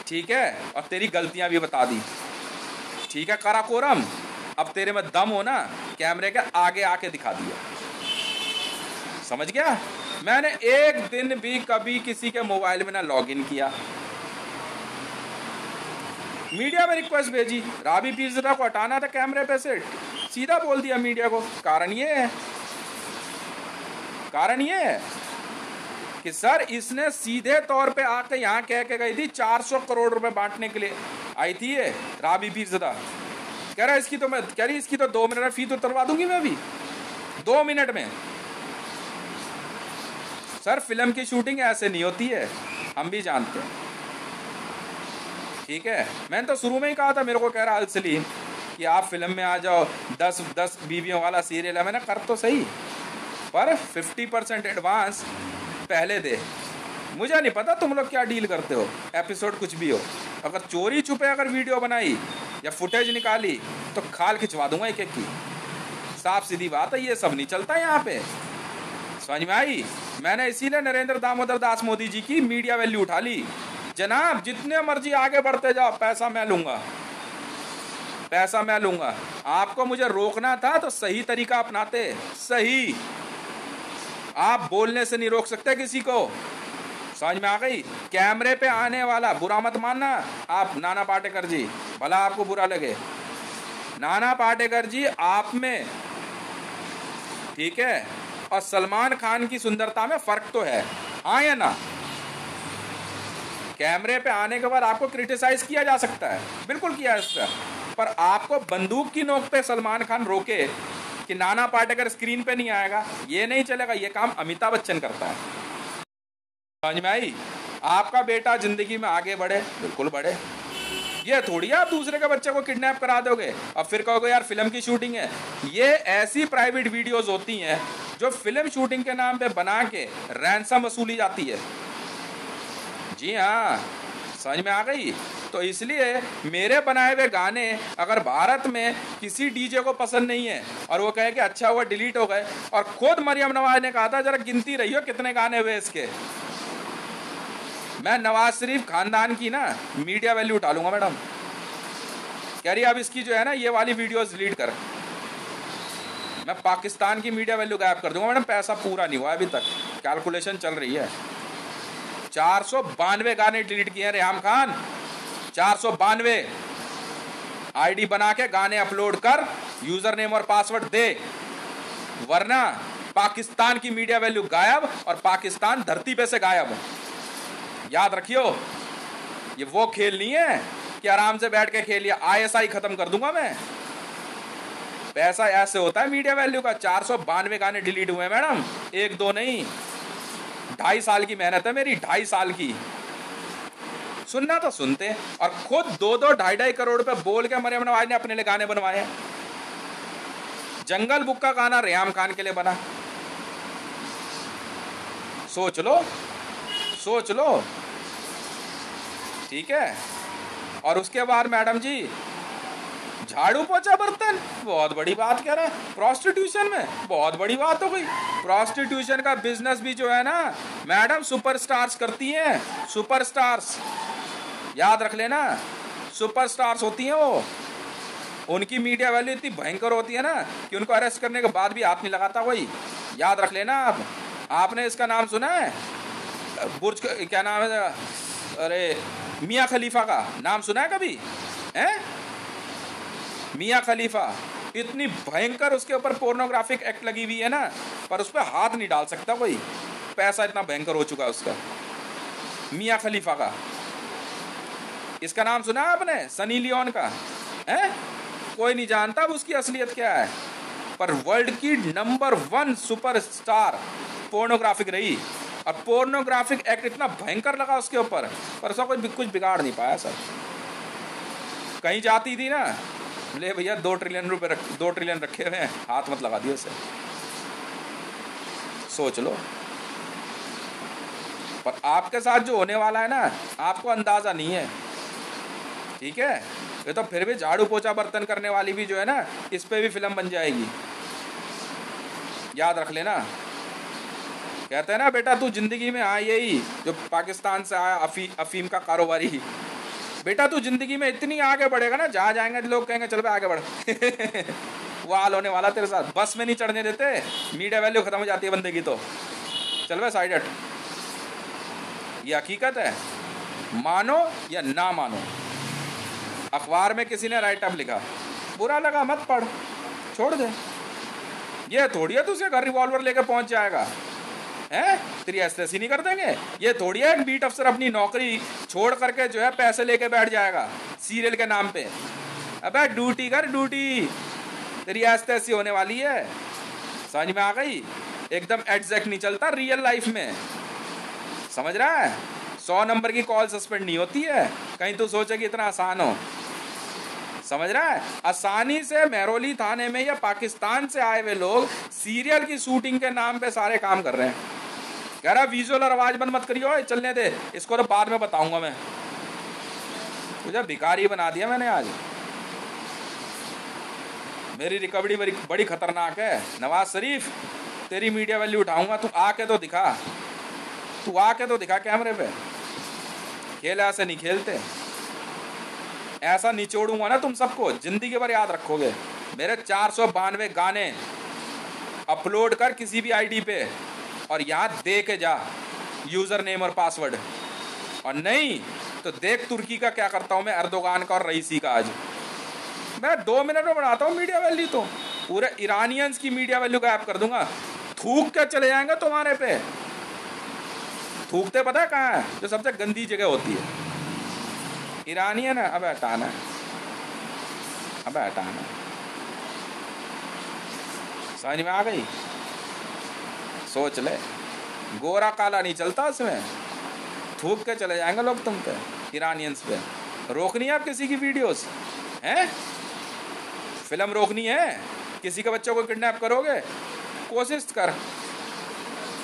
ठीक है, और तेरी गलतियां भी बता दी, ठीक है कराकोरम। अब तेरे में दम हो ना, कैमरे के आगे आके दिखा दिया, समझ गया? मैंने एक दिन भी कभी किसी के मोबाइल में ना लॉगिन किया, मीडिया में रिक्वेस्ट भेजी, राबी पीरज़ादा को हटाना था कैमरे पे से, सीधा बोल दिया मीडिया को। कारण ये है कि सर इसने सीधे तौर पे आके यहाँ कह के गई थी 400 करोड़ रुपए बांटने के लिए आई थी ये राबी पीरज़ादा। कह रहा इसकी तो 2 मिनट में फीस उतरवा दूंगी मैं अभी 2 मिनट में। सर फिल्म की शूटिंग ऐसे नहीं होती है, हम भी जानते हैं, ठीक है। मैंने तो शुरू में ही कहा था, मेरे को कह रहा अलसलीम कि आप फिल्म में आ जाओ, 10 बीवियों वाला सीरियल है। मैंने कर तो सही, पर 50% एडवांस पहले दे। मुझे नहीं पता तुम लोग क्या डील करते हो, एपिसोड कुछ भी हो। अगर चोरी छुपे अगर वीडियो बनाई या फुटेज निकाली तो खाल खिंचवा दूंगा एक की, साफ सीधी बात है। ये सब नहीं चलता यहाँ पे, समझ में आई? मैंने इसीलिए नरेंद्र दामोदर दास मोदी जी की मीडिया वैल्यू उठा ली। जनाब जितने मर्जी आगे बढ़ते जाओ, पैसा मैं लूंगा। आपको मुझे रोकना था तो सही तरीका अपनाते, सही। आप बोलने से नहीं रोक सकते किसी को, समझ में आ गई? कैमरे पे आने वाला, बुरा मत मानना आप नाना पाटेकर जी, भला आपको बुरा लगे, नाना पाटेकर जी आप में, ठीक है, और सलमान खान की सुंदरता में फर्क तो है, हाँ या ना? कैमरे पे आने के बाद आपको क्रिटिसाइज किया जा सकता है, बिल्कुल किया जा, पर आपको बंदूक की नोक पे सलमान खान रोके कि नाना पाटेकर स्क्रीन पे नहीं आएगा, ये नहीं चलेगा। ये काम अमिताभ बच्चन करता है, समझ में आई? आपका बेटा जिंदगी में आगे बढ़े, बिल्कुल बढ़े। ये थोड़ी आप दूसरे के बच्चे को किडनैप करा दोगे और फिर कहोगे यार फिल्म की शूटिंग है। ये ऐसी प्राइवेट वीडियोस होती हैं जो फिल्म शूटिंग के नाम पे बना के रैंसम वसूली जाती है। जी हाँ, समझ में आ गई? तो इसलिए मेरे बनाए हुए गाने अगर भारत में किसी डीजे को पसंद नहीं है और वो कहे कि अच्छा हुआ डिलीट हो गए, और खुद मरियम नवाज ने कहा था जरा गिनती रही हो कितने गाने हुए इसके, मैं नवाज शरीफ खानदान की ना मीडिया वैल्यू उठा लूंगा मैडम। कह रही अब इसकी जो है ना ये वाली वीडियोस डिलीट कर, मैं पाकिस्तान की मीडिया वैल्यू गायब कर दूंगा। मैडम पैसा पूरा नहीं हुआ अभी तक, कैलकुलेशन चल रही है। 492 गाने डिलीट किए हैं रेहाम खान, 492। आईडी बना के गाने अपलोड कर, यूजर नेम और पासवर्ड दे, वरना पाकिस्तान की मीडिया वैल्यू गायब और पाकिस्तान धरती पे से गायब। याद रखियो, ये वो खेल नहीं है कि आराम से बैठ के खेलिए, ISI खत्म कर दूंगा मैं। पैसा ऐसे होता है मीडिया वैल्यू का। 492 गाने डिलीट हुए मैडम, एक दो नहीं, 2.5 साल की मेहनत है मेरी, 2.5 साल की। सुनना तो सुनते, और खुद 2-2, 2.5 करोड़ रुपए बोल के मरियम नवाज ने अपने लिए गाने बनवाए। जंगल बुक का गाना रेहाम खान के लिए बना, सोच लो, सोच लो, ठीक है। और उसके बाद मैडम जी झाड़ू पोछा बर्तन, बहुत बड़ी बात कह रहे हैं। प्रोस्टिट्यूशन में बहुत बड़ी बात हो गई। प्रोस्टिट्यूशन का बिजनेस भी जो है ना मैडम सुपरस्टार्स करती हैं, सुपरस्टार्स, याद रख लेना, सुपरस्टार्स होती हैं वो। उनकी मीडिया वैल्यू इतनी भयंकर होती है ना कि उनको अरेस्ट करने के बाद भी हाथ नहीं लगाता कोई, याद रख लेना आप। आपने इसका नाम सुना है, बुर्ज क्या नाम है, अरे मियाँ खलीफा का नाम सुना है कभी? हैं मियाँ खलीफा, इतनी भयंकर उसके ऊपर पोर्नोग्राफिक एक्ट लगी हुई है ना, पर उस पर हाथ नहीं डाल सकता कोई, पैसा इतना भयंकर हो चुका है उसका। मियाँ खलीफा का, इसका नाम सुना है आपने? सनी लियोन का, हैं? कोई नहीं जानता अब उसकी असलियत क्या है, पर वर्ल्ड की नंबर 1 सुपरस्टार पोर्नोग्राफिक रही। और पोर्नोग्राफिक एक्ट इतना भयंकर लगा उसके ऊपर, पर उसका कोई कुछ बिगाड़ नहीं पाया सर। कहीं जाती थी ना, ले भैया 2 ट्रिलियन रुपए 2 ट्रिलियन रखे हुए हैं, हाथ मत लगा दियो उसे, सोच लो। पर आपके साथ जो होने वाला है ना, आपको अंदाजा नहीं है, ठीक है। ये तो फिर भी झाड़ू पोछा बर्तन करने वाली भी जो है ना, इस पे भी फिल्म बन जाएगी, याद रख लेना। कहते हैं ना बेटा तू जिंदगी में आ, यही जो पाकिस्तान से आया अफीम का कारोबारी, बेटा तू जिंदगी में इतनी आगे बढ़ेगा ना, जहाँ जाएंगे लोग कहेंगे चल भाई आगे बढ़। वो हाल होने वाला तेरे साथ, बस में नहीं चढ़ने देते, मीडिया वैल्यू खत्म हो जाती है बंदे की, तो चल भाई साइड हट। ये हकीकत है, मानो या ना मानो। अखबार में किसी ने राइट अप लिखा, बुरा लगा मत पढ़, छोड़ दे। ये थोड़ी है तुझे घर रिवॉल्वर लेके पहुंच जाएगा, हैं? तेरी ऐसी नहीं कर देंगे। ये थोड़ी है एक बीट अफसर अपनी नौकरी छोड़ करके जो है पैसे लेके बैठ जाएगा सीरियल के नाम पे। अबे ड्यूटी कर, ड्यूटी। तेरी ऐसी होने वाली है, समझ में आ गई? एकदम एग्जैक्ट नहीं चलता रियल लाइफ में, समझ रहा है? 100 नंबर की कॉल सस्पेंड नहीं होती है, कहीं तो सोचे कि इतना आसान हो, समझ रहा है? आसानी से मेहरौली थाने में या पाकिस्तान से आए हुए लोग सीरियल की शूटिंग के नाम पे सारे काम कर रहे हैं। कह रहा विजुअल और आवाज बंद मत करियो, चलने दे इसको, तो बाद में बताऊंगा मैं। मुझे भिखारी बना दिया मैंने आज। मेरी रिकवरी बड़ी खतरनाक है। नवाज शरीफ, तेरी मीडिया वैल्यू उठाऊंगा, तू आके तो दिखा, तू आके तो दिखा कैमरे पे। खेल ऐसे नहीं खेलते, ऐसा निचोड़ूंगा ना तुम सबको, जिंदगी भर याद रखोगे। मेरे 492 गाने अपलोड कर किसी भी आईडी पे, और यहाँ दे के जा यूजर नेम और पासवर्ड, और नहीं तो देख तुर्की का क्या करता हूँ मैं, अर्दोगान का और रईसी का। आज मैं 2 मिनट में बनाता हूँ मीडिया वैल्यू, तो पूरे ईरानियंस की मीडिया वैल्यू गायब कर दूंगा। थूक के चले जाएंगे तुम्हारे पे। थूकते पता है कहाँ है? जो सबसे गंदी जगह होती है, ईरानियन है। अब हटाना, अब हटाना, समझ में आ गई? सोच ले, गोरा काला नहीं चलता उसमें, थूक के चले जाएंगे लोग तुम पे, ईरानियंस पे। रोकनी है आप किसी की वीडियोस हैं? फिल्म रोकनी है? किसी के बच्चों को किडनैप करोगे? कोशिश कर,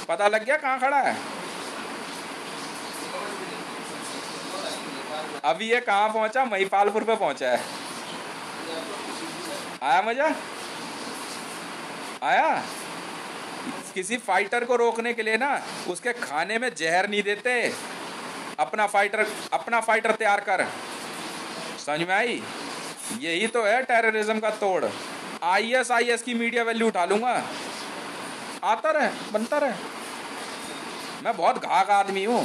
पता लग गया कहाँ खड़ा है। अभी ये कहाँ पहुंचा? महिपालपुर पे पहुंचा है। आया मजा? आया? किसी फाइटर को रोकने के लिए ना उसके खाने में जहर नहीं देते, अपना फाइटर तैयार कर, समझ में आई? यही तो है टेररिज्म का तोड़। ISIS की मीडिया वैल्यू उठा लूंगा, आता रहे, बनता रहे। मैं बहुत घाघ आदमी हूँ।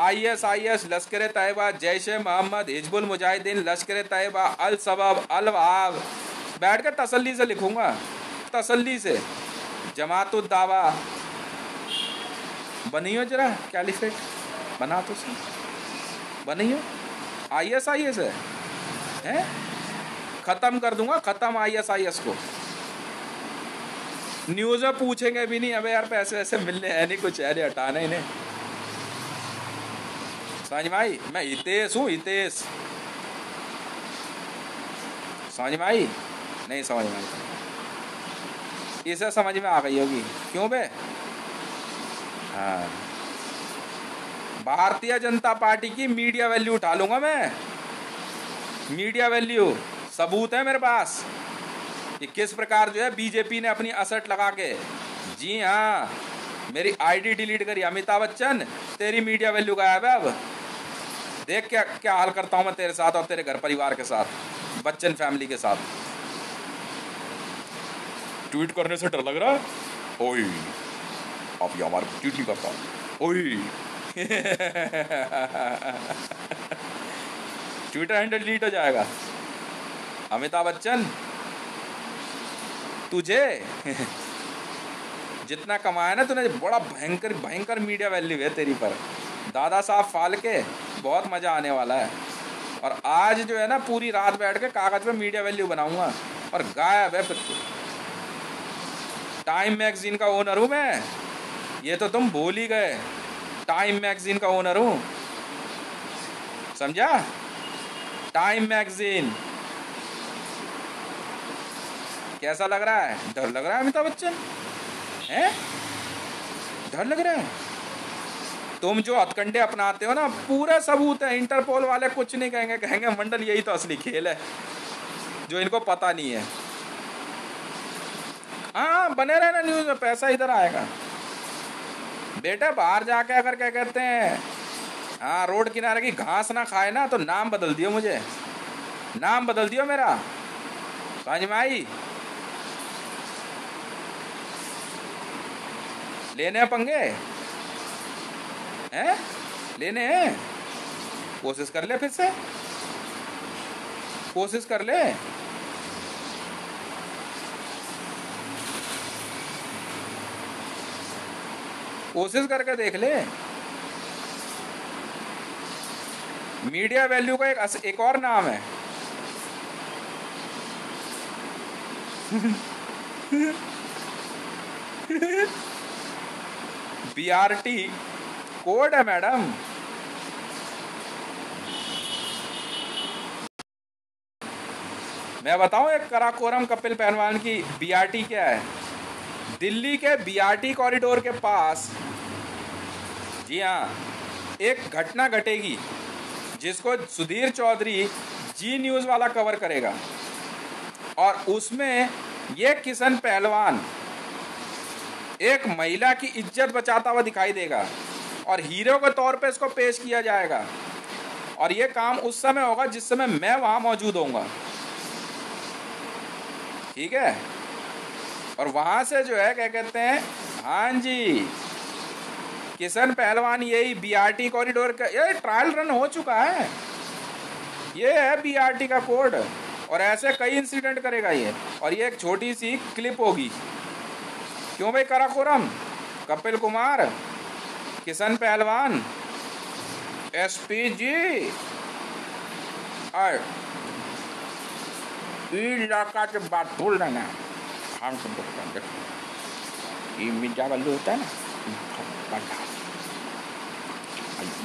ISIS, लश्कर तैयबा, जैश ए मोहम्मद, हिजबुल मुजाहिदीन, लश्कर तैयबा, अल सबब, अल वहाब, बैठ कर तसल्ली से लिखूंगा, तसल्ली से। जमातुद दावा बनियो जरा, कैलिफेट बना तो सही, बनियो। ISIS है, हैं? खत्म कर दूंगा, खत्म ISIS को। न्यूज़ में पूछेंगे भी नहीं, अबे यार पैसे वैसे मिलने हैं नहीं, कुछ है नहीं, हटाना इन्हें। समझ में आई? मैं हितेश हूँ, हितेश। समझ में आई? नहीं समझ में आई? इसे समझ में आ गई होगी, क्यों बे? हाँ, भारतीय जनता पार्टी की मीडिया वैल्यू उठा लूंगा मैं, मीडिया वैल्यू, सबूत है मेरे पास कि किस प्रकार जो है बीजेपी ने अपनी असट लगा के। जी हाँ, मेरी ID डिलीट करी अमिताभ बच्चन, तेरी मीडिया वैल्यू गायब है। अब देख क्या क्या हाल करता हूं मैं तेरे साथ और तेरे घर परिवार के साथ, बच्चन फैमिली के साथ। ट्वीट करने से डर लग रहा है? ओए, आप ये हमारे ट्वीट नहीं करता, ओए। ट्विटर हैंडल डिलीट हो जाएगा। अमिताभ बच्चन, तुझे जितना कमाया ना तूने, बड़ा भयंकर भयंकर मीडिया वैल्यू है तेरी पर। दादा साहब फाल्के, बहुत मजा आने वाला है। और आज जो है ना पूरी रात बैठ के कागज पे मीडिया वैल्यू बनाऊंगा, और गायब है फिर। टाइम मैगजीन का ओनर हूं मैं, ये तो तुम भूल ही गए। टाइम मैगजीन का ओनर हूं, समझा? Time magazine. कैसा लग रहा है? डर लग रहा है अमिताभ बच्चन? हैं? डर लग रहा है? तुम जो हथकंडे अपनाते हो ना, पूरा सबूत है। इंटरपोल वाले कुछ नहीं कहेंगे, कहेंगे मंडल यही तो असली खेल है, जो इनको पता नहीं है। हाँ, बने रहना न्यूज़ में, पैसा इधर आएगा। बेटा बाहर जाके अगर क्या कहते हैं, हाँ, रोड किनारे की घास ना खाए ना, तो नाम बदल दियो, मुझे नाम बदल दियो मेरा। समझ में आई? लेने हैं पंगे, हैं? लेने हैं? कोशिश कर ले, फिर से कोशिश कर ले। कोशिश करके देख ले। मीडिया वैल्यू का एक और नाम है। BRT कोड है मैडम। मैं बताऊं एक कराकोरम कपिल पहलवान की BRT क्या है? दिल्ली के BRT कॉरिडोर के पास, जी हाँ, एक घटना घटेगी जिसको सुधीर चौधरी जी न्यूज़ वाला कवर करेगा। और उसमें ये किशन पहलवान एक महिला की इज्जत बचाता हुआ दिखाई देगा, और हीरो के तौर पे इसको पेश किया जाएगा। और ये काम उस समय होगा जिस समय मैं वहां मौजूद होऊंगा, ठीक है? और वहां से जो है क्या कहते हैं, हाँ जी, किशन पहलवान यही BRT कॉरिडोर का, ये ट्रायल रन हो चुका है, ये है BRT का कोड। और ऐसे कई इंसिडेंट करेगा ये। और ये एक छोटी सी क्लिप होगी। क्यों भाई? कराकोरम, कपिल कुमार, किशन पहलवान, SP जी, और इलाका के बात भूल रहे ना, हम सब ये मीडिया वाले होता है ना,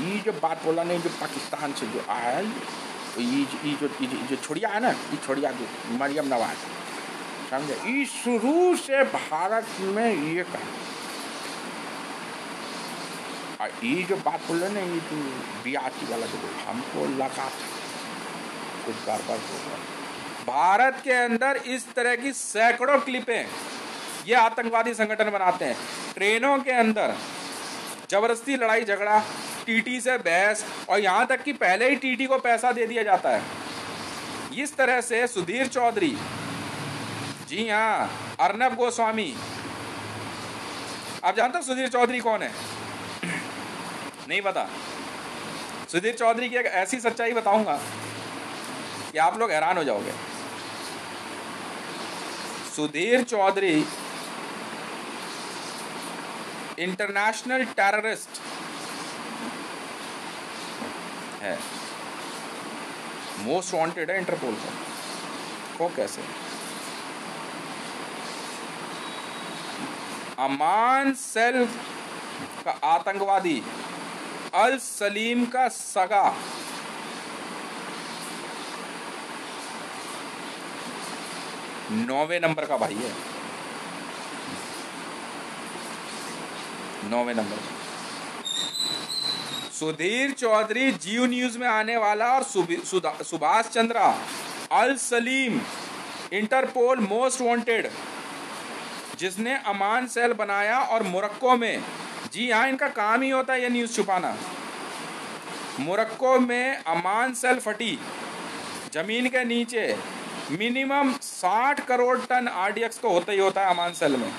ये जो बात बोला नहीं, जो पाकिस्तान से जो आया है, ये जो छोड़िया है ना, ये छोड़िया जो मरियम नवाज, समझे? ये शुरू से भारत में ये कहा, ये जो बात बोल रहे ना, ये जो BRT वाला जो हमको लगा था कुछ गड़बड़ हो गया। भारत के अंदर इस तरह की सैकड़ों क्लिपें ये आतंकवादी संगठन बनाते हैं। ट्रेनों के अंदर जबरदस्ती लड़ाई झगड़ा, TT से बहस, और यहाँ तक कि पहले ही TT को पैसा दे दिया जाता है। इस तरह से सुधीर चौधरी, जी हाँ, अर्नब गोस्वामी। आप जानते हो सुधीर चौधरी कौन है? नहीं पता? सुधीर चौधरी की एक ऐसी सच्चाई बताऊंगा कि आप लोग हैरान हो जाओगे। सुधीर चौधरी इंटरनेशनल टेररिस्ट है, मोस्ट वांटेड है इंटरपोल का। को कैसे? अमान सेल का आतंकवादी अल सलीम का सगा नौवे नंबर का भाई है, 9वें नंबर। सुधीर चौधरी जियो न्यूज में आने वाला और सुभाष चंद्रा अल सलीम इंटरपोल मोस्ट वांटेड, जिसने अमान सेल बनाया और मोरक्को में, जी हाँ, इनका काम ही होता है ये न्यूज़ छुपाना। मोरक्को में अमान सेल फटी जमीन के नीचे, मिनिमम 60 करोड़ टन आरडीएक्स तो होता ही होता है अमान सेल में।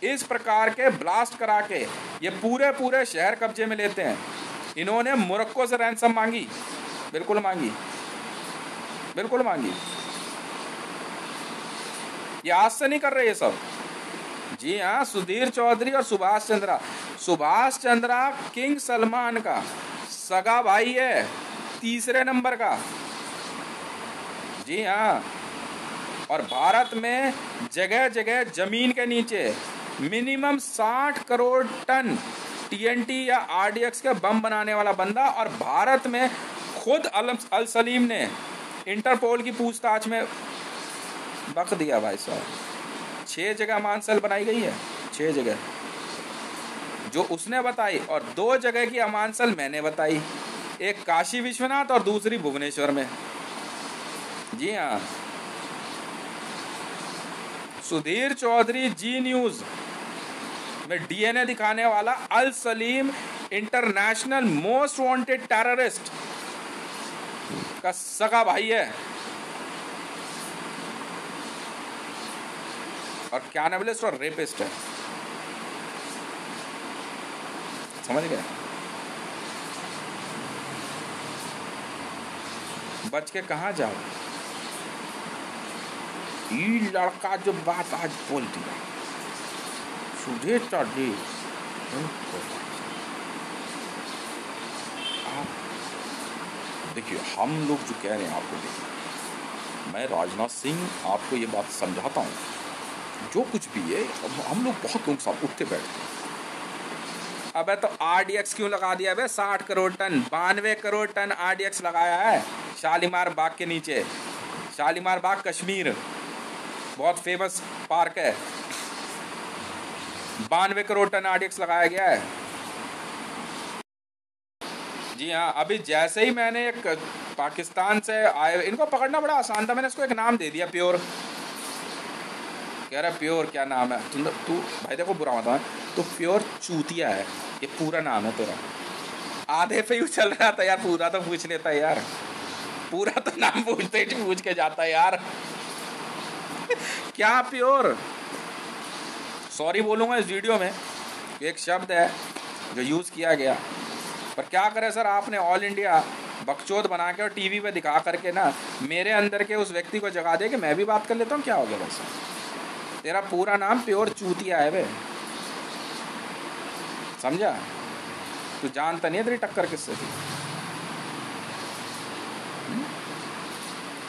इस प्रकार के ब्लास्ट करा के ये पूरे शहर कब्जे में लेते हैं। इन्होंने मोरक्को से रैंसम मांगी, बिल्कुल मांगी, बिल्कुल मांगी। ये आज से नहीं कर रहे ये सब। जी हाँ, सुधीर चौधरी और सुभाष चंद्रा। सुभाष चंद्रा किंग सलमान का सगा भाई है, 3 नंबर का। जी हाँ, और भारत में जगह जगह जमीन के नीचे मिनिमम 60 करोड़ टन टीएनटी या आरडीएक्स के बम बनाने वाला बंदा। और भारत में खुद अल सलीम ने इंटरपोल की पूछताछ में बक दिया भाई साहब। 6 जगह अमान सेल बनाई गई है, 6 जगह जो उसने बताई, और 2 जगह की अमान सेल मैंने बताई, एक काशी विश्वनाथ और दूसरी भुवनेश्वर में। जी हाँ, सुधीर चौधरी जी न्यूज में डीएनए दिखाने वाला Al Saleem international most wanted terrorist का सगा भाई है। और कैनिबलिस्ट और रेपिस्ट है, समझ गए? बच के कहाँ जाओ? ये लड़का जो बात आज बोल दिया सुधीर चौधरी, आप देखिए, हम लोग जो कह रहे हैं आपको, देखिए मैं राजनाथ सिंह आपको ये बात समझाता हूँ, जो कुछ भी है हम लोग बहुत लोग साथ उठते बैठते हैं। अबे तो आरडीएक्स क्यों लगा दिया? अबे 60 crore ton, 92 crore ton RDX लगाया है शालीमार बाग के नीचे। शालीमार बाग कश्मीर बहुत फेमस पार्क है, 92 करोड़ टन आरडीएक्स लगाया गया है। जी हाँ, अभी जैसे ही मैंने एक पाकिस्तान से आए, इनको पकड़ना बड़ा आसान था, मैंने इसको एक नाम दे दिया, प्योर। कह रहा प्योर क्या नाम है? तू भाई देखो बुरा मत मान, तो प्योर चूतिया है, ये पूरा नाम है तेरा। आधे पे ही चल रहा था यार, पूरा तो पूछ लेता है यार, पूरा तो नाम पूछते ही पूछ के जाता है यार। क्या प्योर? सॉरी बोलूँगा इस वीडियो में, एक शब्द है जो यूज़ किया गया, पर क्या करें सर, आपने ऑल इंडिया बकचोद बना के और टीवी पे दिखा करके ना मेरे अंदर के उस व्यक्ति को जगा दे कि मैं भी बात कर लेता हूँ। क्या हो गया बस? तेरा पूरा नाम प्योर चूतिया है बे, समझा? तू जानता नहीं है तेरी टक्कर किससे थी।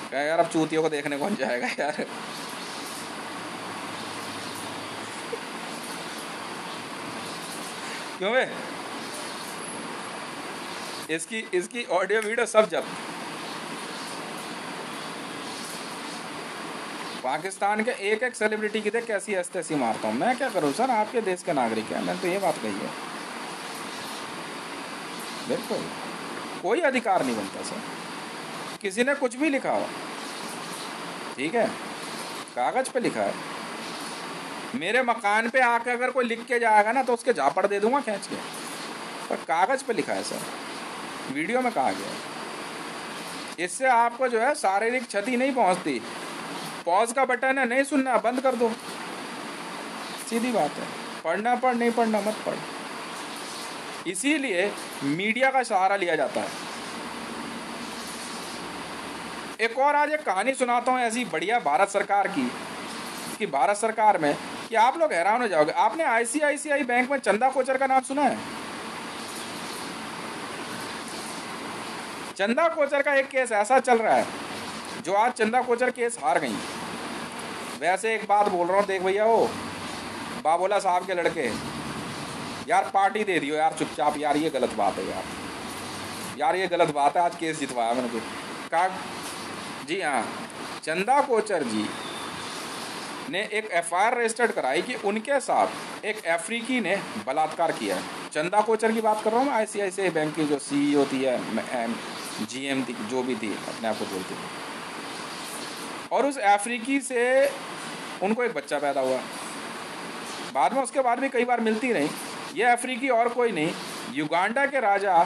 क्या यार, अब चूतियों को देखने कौन जाएगा यार? क्यों बे? इसकी ऑडियो वीडियो सब जब्त। पाकिस्तान के एक एक सेलिब्रिटी की देख कैसी हंसी मारता हूँ। मैं क्या करूँ सर, आपके देश के नागरिक है, मैंने तो ये बात कही है। बिल्कुल कोई अधिकार नहीं बनता सर, किसी ने कुछ भी लिखा हो, ठीक है, कागज पे लिखा है। मेरे मकान पे आके अगर कोई लिख के जाएगा ना तो उसके झापड़ दे दूंगा खींच के, पर कागज पे लिखा है सर। वीडियो में कहा गया। इससे आपको जो है शारीरिक क्षति नहीं पहुंचती। पॉज का बटन है, नहीं सुनना बंद कर दो, सीधी बात है। पढ़ना पढ़, नहीं पढ़ना मत पढ़। इसीलिए मीडिया का सहारा लिया जाता है। एक और आज एक कहानी सुनाता हूँ ऐसी बढ़िया भारत सरकार की, कि भारत सरकार में, कि आप लोग हैरान हो जाओगे। आपने आईसीआईसीआई बैंक में चंदा कोचर का नाम सुना है? चंदा कोचर का एक केस ऐसा चल रहा है जो आज चंदा कोचर केस हार गई। वैसे एक बात बोल रहा हूँ, देख भैया, वो बाबोला साहब के लड़के, यार पार्टी दे दियो यार चुपचाप, यार ये गलत बात है यार ये गलत बात है। आज केस जितवाया मैंने कहा। जी हाँ, चंदा कोचर जी ने एक एफआईआर रजिस्टर्ड कराई कि उनके साथ एक अफ्रीकी ने बलात्कार किया है। चंदा कोचर की बात कर रहा हूँ मैं, आईसीआईसीआई बैंक की जो सीईओ थी या जीएम थी, जो भी थी, अपने आप को बोलती थी। और उस अफ्रीकी से उनको एक बच्चा पैदा हुआ। बाद में उसके बाद भी कई बार मिलती रही। ये अफ्रीकी और कोई नहीं, युगांडा के राजा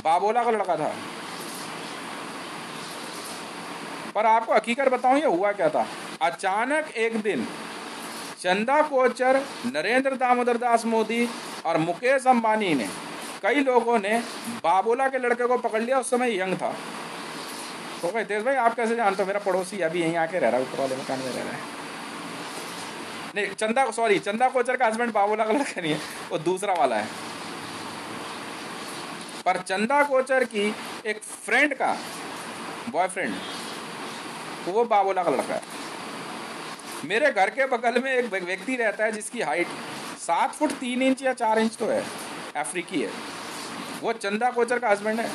बाबोला का लड़का था। पर आपको हकीकत बताऊं ये हुआ क्या था। अचानक एक दिन चंदा कोचर, नरेंद्र दामोदर दास मोदी और मुकेश अंबानी ने, कई लोगों ने बाबोला के लड़के को पकड़ लिया। उस समय यंग था। तो कहे तेज भाई आप कैसे जानते हो, मेरा पड़ोसी अभी यहीं आके रह रहा है, ऊपर वाले मकान में रह रहा है। नहीं, चंदा कोचर का हस्बैंड बाबोला का लड़का नहीं है, वो दूसरा वाला है। पर चंदा कोचर की एक फ्रेंड का बॉयफ्रेंड, तो वो बाबोला का लड़का है। मेरे घर के बगल में एक व्यक्ति रहता है जिसकी हाइट 7 फुट 3 इंच या 4 इंच तो है, अफ्रीकी है। वो चंदा कोचर का हस्बैंड है।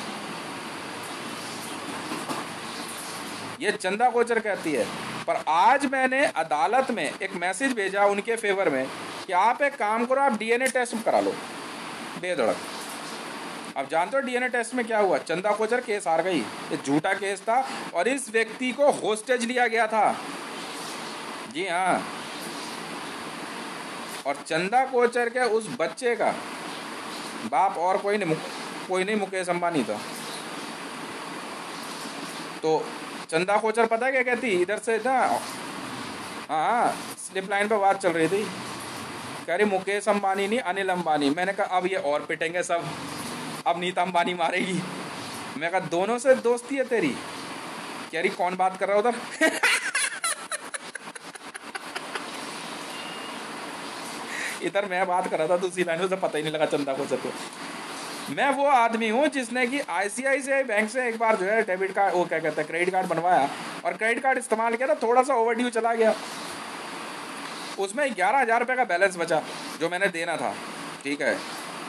ये चंदा कोचर कहती है। पर आज मैंने अदालत में एक मैसेज भेजा उनके फेवर में कि आप एक काम करो, आप डीएनए टेस्ट करा लो बेधड़क। अब जानते हो डीएनए टेस्ट में क्या हुआ? चंदा कोचर केस हार गई। ये झूठा केस था और इस व्यक्ति को होस्टेज लिया गया था। जी हाँ, और चंदा कोचर के उस बच्चे का बाप और कोई नहीं मुकेश अंबानी था। तो चंदा कोचर पता है क्या कहती? इधर से था, हाँ, स्लिप लाइन पे बात चल रही थी, कह रही मुकेश अंबानी नहीं अनिल अंबानी। मैंने कहा अब ये और पिटेंगे सब, अब नीता अंबानी मारेगी। मैं कहा दोनों से दोस्ती है तेरी? कह रही कौन बात कर रहा है उधर? इधर मैं बात कर रहा था दूसरी लाइन में, पता ही नहीं लगा चंदा कोचर को। मैं वो आदमी हूँ जिसने कि आईसीआईसीआई बैंक से एक बार जो है डेबिट कार्ड, वो क्या कहते हैं, क्रेडिट कार्ड बनवाया और क्रेडिट कार्ड इस्तेमाल किया था, थोड़ा सा ओवरड्यू चला गया। उसमें 11,000 रुपये का बैलेंस बचा जो मैंने देना था। ठीक है,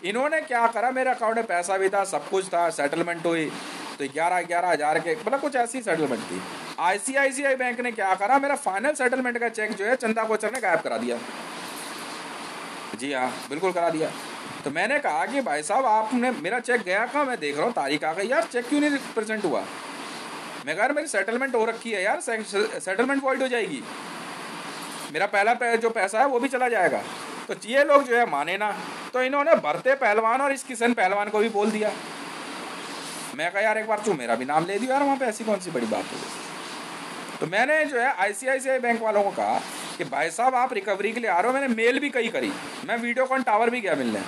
इन्होंने क्या करा, मेरे अकाउंट में पैसा भी था, सब कुछ था, सेटलमेंट हुई तो 11,000 के, मतलब कुछ ऐसी सेटलमेंट थी। आईसीआईसीआई बैंक ने क्या करा, मेरा फाइनल सेटलमेंट का चेक जो है चंदा कोचर ने गायब करा दिया। जी हाँ, बिल्कुल करा दिया। तो मैंने कहा कि भाई साहब आपने, मेरा चेक गया कहाँ? मैं देख रहा हूँ तारीख आ गई यार, चेक क्यों नहीं प्रेजेंट हुआ? मैं कहा मेरी सेटलमेंट हो रखी है यार, सेटलमेंट वॉइड हो जाएगी, मेरा पहला जो पैसा है वो भी चला जाएगा। तो ये लोग जो है माने ना, तो इन्होंने भरते पहलवान और इस किशन पहलवान को भी बोल दिया। मैं कहा यार एक बार तू मेरा भी नाम ले दियो यार, वहाँ पे ऐसी कौन सी बड़ी बात है। तो मैंने जो है आईसीआईसीआई बैंक वालों को कहा कि भाई साहब आप रिकवरी के लिए आ रहे हो। मैंने मेल भी कई करी, मैं वीडियोकॉन टावर भी गया मिलने,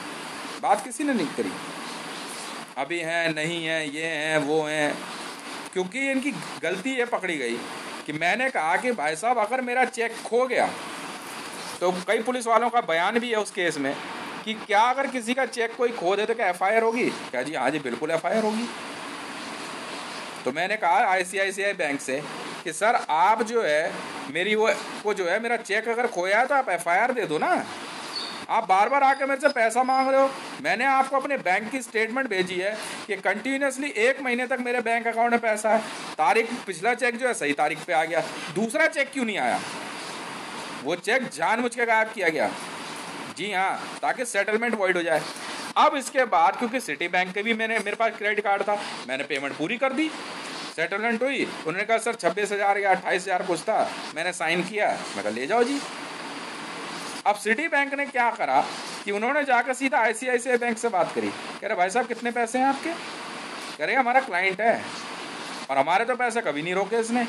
बात किसी ने नहीं करी। अभी हैं नहीं हैं, ये हैं वो हैं, क्योंकि इनकी गलती ये पकड़ी गई कि मैंने कहा कि भाई साहब अगर मेरा चेक खो गया, तो कई पुलिस वालों का बयान भी है उस केस में कि क्या अगर किसी का चेक कोई खो दे तो क्या एफआईआर होगी? क्या जी हाँ जी बिल्कुल एफआईआर होगी। तो मैंने कहा आईसीआईसीआई बैंक से कि सर आप जो है मेरी वो जो है मेरा चेक अगर खोया है तो आप एफआईआर दे दो ना, आप बार बार आकर मेरे से पैसा मांग रहे हो। मैंने आपको अपने बैंक की स्टेटमेंट भेजी है कि कंटिन्यूसली 1 महीने तक मेरे बैंक अकाउंट में पैसा है, तारीख पिछला चेक जो है सही तारीख पे आ गया, दूसरा चेक क्यों नहीं आया? वो चेक जानबूझ के गायब किया गया। जी हाँ, ताकि सेटलमेंट वॉइड हो जाए। अब इसके बाद क्योंकि सिटी बैंक के भी मेरे पास क्रेडिट कार्ड था, मैंने पेमेंट पूरी कर दी, सेटलमेंट हुई। उन्होंने कहा सर 26,000 या 28,000 कुछ था, मैंने साइन किया। मैं कहा ले जाओ जी। अब सिटी बैंक ने क्या करा कि उन्होंने जाकर सीधा आईसीआईसीआई बैंक से बात करी, कह रहे भाई साहब कितने पैसे हैं आपके? कह रहे हमारा क्लाइंट है और हमारे तो पैसे कभी नहीं रोके इसने,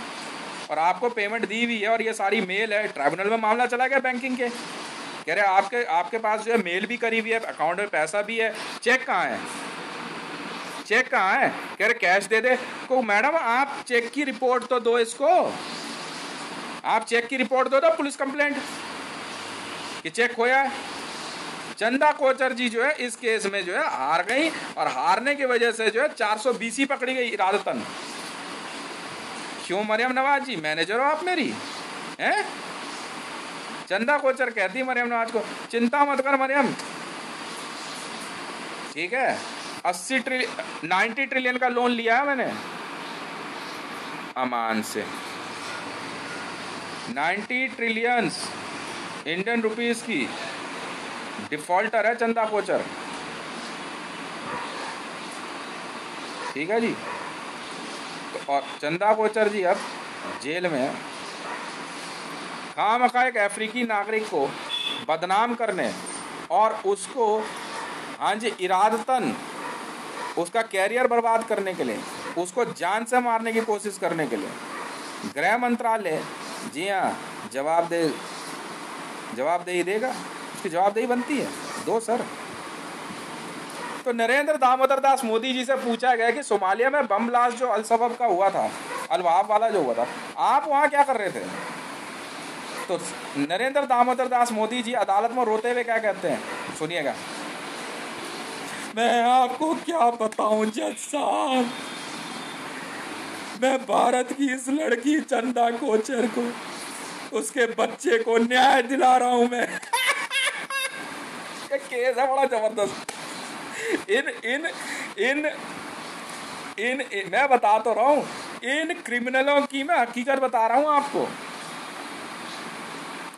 और आपको पेमेंट दी हुई है और ये सारी मेल है, ट्राइब्यूनल में मामला चला गया बैंकिंग के। कह रहे आपके पास जो है मेल भी करी हुई है, अकाउंट में पैसा भी है, चेक कहाँ है, चेक कहाँ है? कह रहे कैश दे दे को। मैडम आप चेक की रिपोर्ट तो दो इसको, आप चेक की रिपोर्ट दो पुलिस कंप्लेंट कि चेक खोया है। चंदा कोचर जी जो है इस केस में जो है हार गई, और हारने की वजह से जो है 420 पकड़ी गई इरादतन। क्यों मरियम नवाज जी, मैनेजर हो आप मेरी हैं? चंदा कोचर कहती मरियम नवाज को, चिंता मत कर मरियम, ठीक है 90 ट्रिलियन का लोन लिया है मैंने अमान से, 90 ट्रिलियन इंडियन रुपीस की। डिफॉल्टर है चंदा कोचर, ठीक है जी। तो और चंदा कोचर जी अब जेल में है। खामखा एक अफ्रीकी नागरिक को बदनाम करने और उसको हाँ जी इरादतन उसका कैरियर बर्बाद करने के लिए, उसको जान से मारने की कोशिश करने के लिए गृह मंत्रालय जी हाँ जवाबदेही देगा, उसकी जवाबदेही बनती है दो सर। तो नरेंद्र दामोदर दास मोदी जी से पूछा गया कि सोमालिया में बम ब्लास्ट जो अल-शबाब का हुआ था, अल-वहाब वाला जो हुआ था, आप वहाँ क्या कर रहे थे? तो नरेंद्र दामोदर दास मोदी जी अदालत में रोते हुए क्या कहते हैं, सुनिएगा। मैं आपको क्या बताऊं जज साहब, मैं भारत की इस लड़की चंदा कोचर को, उसके बच्चे को न्याय दिला रहा हूं मैं। ये केस है बड़ा जबरदस्त। इन मैं बता तो रहा हूं, इन क्रिमिनलों की मैं हकीकत बता रहा हूं आपको।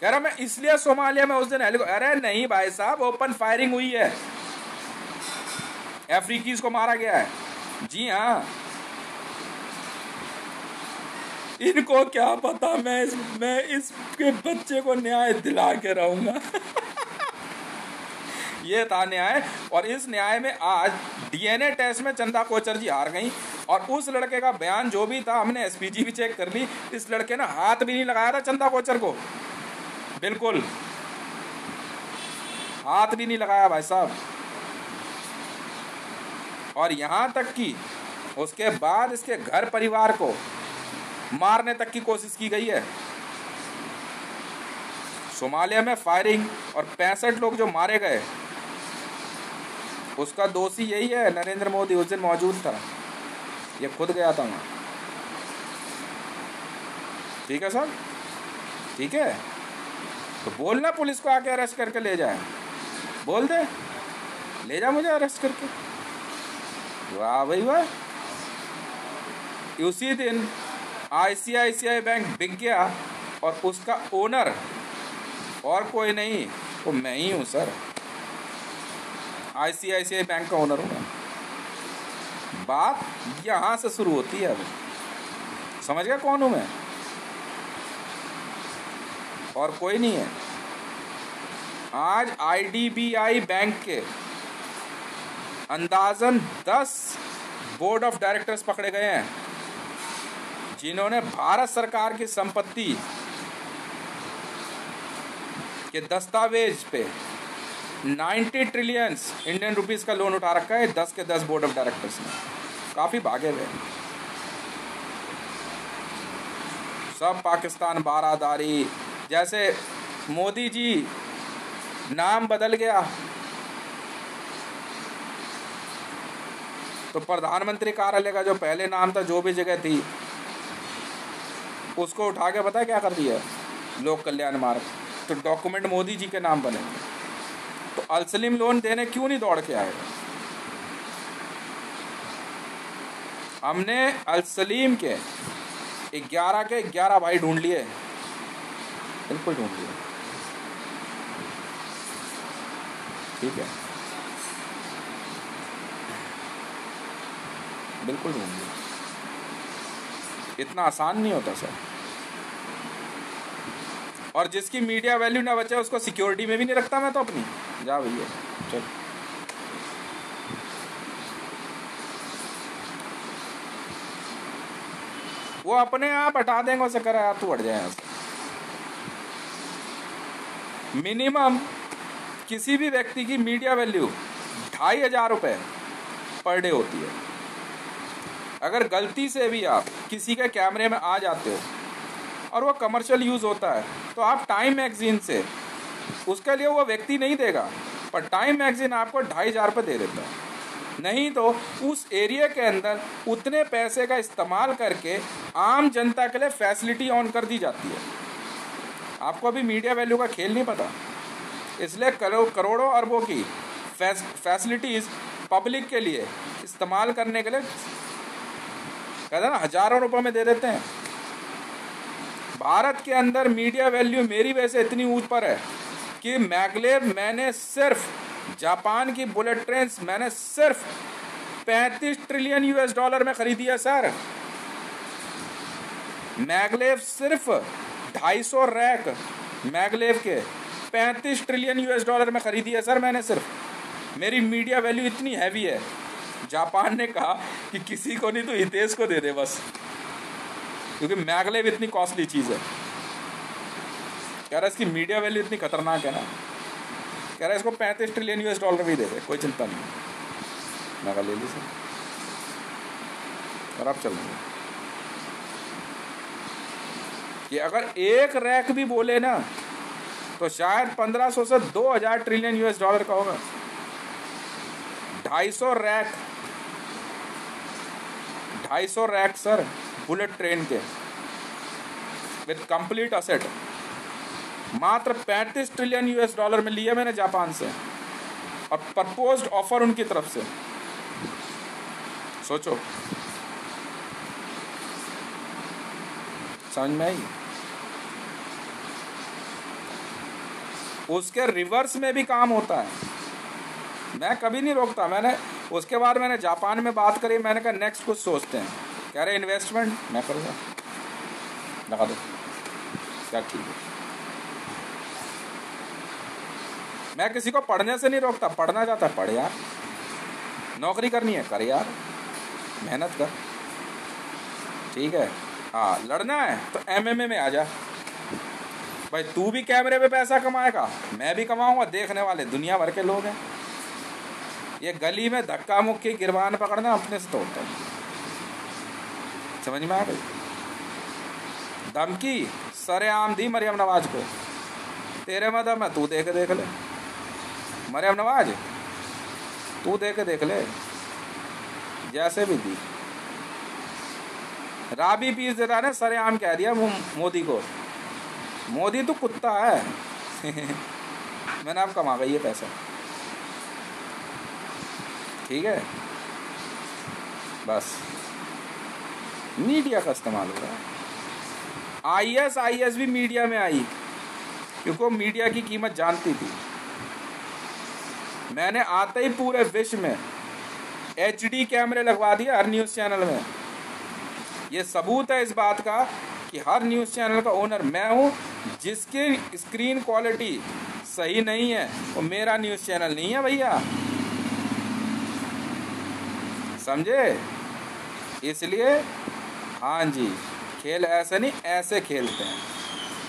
कह रहा मैं इसलिए सोमालिया में उस दिन अरे नहीं भाई साहब, ओपन फायरिंग हुई है, अफ्रीकीज को मारा गया है जी हाँ। इनको क्या पता मैं इसके बच्चे को न्याय दिला के रहूंगा। ये था न्याय, और इस न्याय में आज डीएनए टेस्ट में चंदा कोचर जी हार गई, और उस लड़के का बयान जो भी था हमने एसपीजी भी चेक कर ली, इस लड़के ने हाथ भी नहीं लगाया था चंदा कोचर को, बिल्कुल हाथ भी नहीं लगाया भाई साहब। और यहां तक कि उसके बाद इसके घर परिवार को मारने तक की कोशिश की गई है। सोमालिया में फायरिंग और 65 लोग जो मारे गए, उसका दोषी यही है नरेंद्र मोदी। उस दिन मौजूद था, ये खुद गया था वहां, ठीक है सर, ठीक है। तो बोलना पुलिस को आके अरेस्ट करके ले जाए, बोल दे ले जा मुझे अरेस्ट करके, वाह भाई वाह। उसी दिन आईसीआईसीआई बैंक बिक गया, और उसका ओनर और कोई नहीं, वो मैं ही हूँ सर, आईसीआईसीआई बैंक का ओनर हूँ मैं। बात यहाँ से शुरू होती है। अब समझ गया कौन हूँ मैं, और कोई नहीं है। आज आईडीबीआई बैंक के अंदाजन 10 बोर्ड ऑफ डायरेक्टर्स पकड़े गए हैं, जिन्होंने भारत सरकार की संपत्ति के दस्तावेज पे 90 ट्रिलियन इंडियन रुपीस का लोन उठा रखा है 10 के 10 बोर्ड ऑफ डायरेक्टर्स ने। काफी भागे हुए, सब पाकिस्तान बारादारी। जैसे मोदी जी नाम बदल गया तो प्रधानमंत्री कार्यालय का जो पहले नाम था, जो भी जगह थी, उसको उठा के पता है क्या कर दिया, लोक कल्याण मार्ग। तो डॉक्यूमेंट मोदी जी के नाम बने। तो अल-सलीम लोन देने क्यों नहीं दौड़ के आए? हमने अल-सलीम के 11 भाई ढूंढ लिए, बिल्कुल ढूंढ लिए, ठीक है, बिल्कुल ढूंढ लिए। इतना आसान नहीं होता सर। और जिसकी मीडिया वैल्यू ना बचे उसको सिक्योरिटी में भी नहीं रखता मैं तो अपनी। जा भैया चल। वो अपने आप हटा देंगे, उसे करा यार तू हट जाए यहाँ से। मिनिमम किसी भी व्यक्ति की मीडिया वैल्यू 2500 रुपये पर डे होती है। अगर गलती से भी आप किसी के कैमरे में आ जाते हो और वो कमर्शियल यूज़ होता है तो आप टाइम मैगजीन से, उसके लिए वो व्यक्ति नहीं देगा, पर टाइम मैगजीन आपको 2500 रुपये दे देता है। नहीं तो उस एरिया के अंदर उतने पैसे का इस्तेमाल करके आम जनता के लिए फैसिलिटी ऑन कर दी जाती है। आपको अभी मीडिया वैल्यू का खेल नहीं पता, इसलिए करोड़ों अरबों की फैसिलिटीज़ पब्लिक के लिए इस्तेमाल करने के लिए कहते हैं ना हज़ारों रुपए में दे देते हैं। भारत के अंदर मीडिया वैल्यू मेरी वजह से इतनी ऊपर है कि मैग्लेव मैंने सिर्फ जापान की बुलेट ट्रेन मैंने सिर्फ 35 ट्रिलियन US डॉलर में खरीदी है सर। मैग्लेव सिर्फ 250 रैक मैग्लेव के 35 ट्रिलियन US डॉलर में खरीदी है सर मैंने सिर्फ। मेरी मीडिया वैल्यू इतनी हैवी है, जापान ने कहा कि किसी को नहीं तो हितेश को दे दे बस, क्योंकि मैग्लेव इतनी कॉस्टली चीज़ है। कह रहा है इसकी मीडिया वैल्यू इतनी खतरनाक है ना, कह रहा है इसको 35 ट्रिलियन US डॉलर भी दे दे, कोई चिंता नहीं। मैं कहा ले ली सर, और अब चल रही कि अगर एक रैक भी बोले ना तो शायद 1500 से 2000 ट्रिलियन US डॉलर का होगा। 250 रैक सर बुलेट ट्रेन के विद कंप्लीट असेट, मात्र 35 ट्रिलियन US डॉलर में लिया मैंने जापान से, और प्रपोज्ड ऑफर उनकी तरफ से। सोचो, समझ में आई? उसके रिवर्स में भी काम होता है। मैं कभी नहीं रोकता। मैंने उसके बाद मैंने जापान में बात करी, मैंने कहा नेक्स्ट कुछ सोचते हैं। कह रहे इन्वेस्टमेंट मैं करूँगा, लगा दो क्या, ठीक है। मैं किसी को पढ़ने से नहीं रोकता, पढ़ना चाहता है पढ़ यार, नौकरी करनी है कर यार, मेहनत कर, ठीक है। हाँ, लड़ना है तो MMA में आ जा भाई, तू भी कैमरे पे पैसा कमाएगा, मैं भी कमाऊंगा, देखने वाले दुनिया भर के लोग हैं। ये गली में धक्का मुक्की गिरबान पकड़ना अपने से तोड़ता है, समझ में आ गई? धमकी सरेआम दी मरियम नवाज को, तेरे में दम है तू देख ले, मरियम नवाज तू देख ले, जैसे भी दी। राबी पीस देता ने सरेआम कह दिया मोदी को, मोदी तो कुत्ता है मैंने आप कमा गई ये पैसा, ठीक है। बस मीडिया का इस्तेमाल हो रहा है। IS भी मीडिया में आई क्योंकि वो मीडिया की कीमत जानती थी। मैंने आते ही पूरे विश्व में HD कैमरे लगवा दिए हर न्यूज़ चैनल में। ये सबूत है इस बात का कि हर न्यूज़ चैनल का ओनर मैं हूँ। जिसकी स्क्रीन क्वालिटी सही नहीं है वो मेरा न्यूज़ चैनल नहीं है भैया, समझे? इसलिए हाँ जी, खेल ऐसे नहीं, ऐसे खेलते हैं।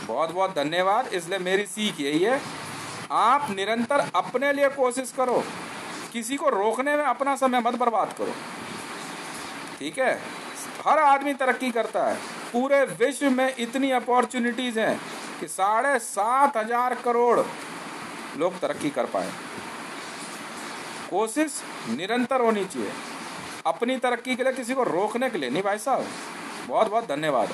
बहुत बहुत धन्यवाद। इसलिए मेरी सीख यही है, आप निरंतर अपने लिए कोशिश करो, किसी को रोकने में अपना समय मत बर्बाद करो, ठीक है। हर आदमी तरक्की करता है, पूरे विश्व में इतनी अपॉर्चुनिटीज़ हैं कि 7,500 करोड़ लोग तरक्की कर पाए। कोशिश निरंतर होनी चाहिए, अपनी तरक्की के लिए, किसी को रोकने के लिए नहीं भाई साहब। बहुत बहुत धन्यवाद।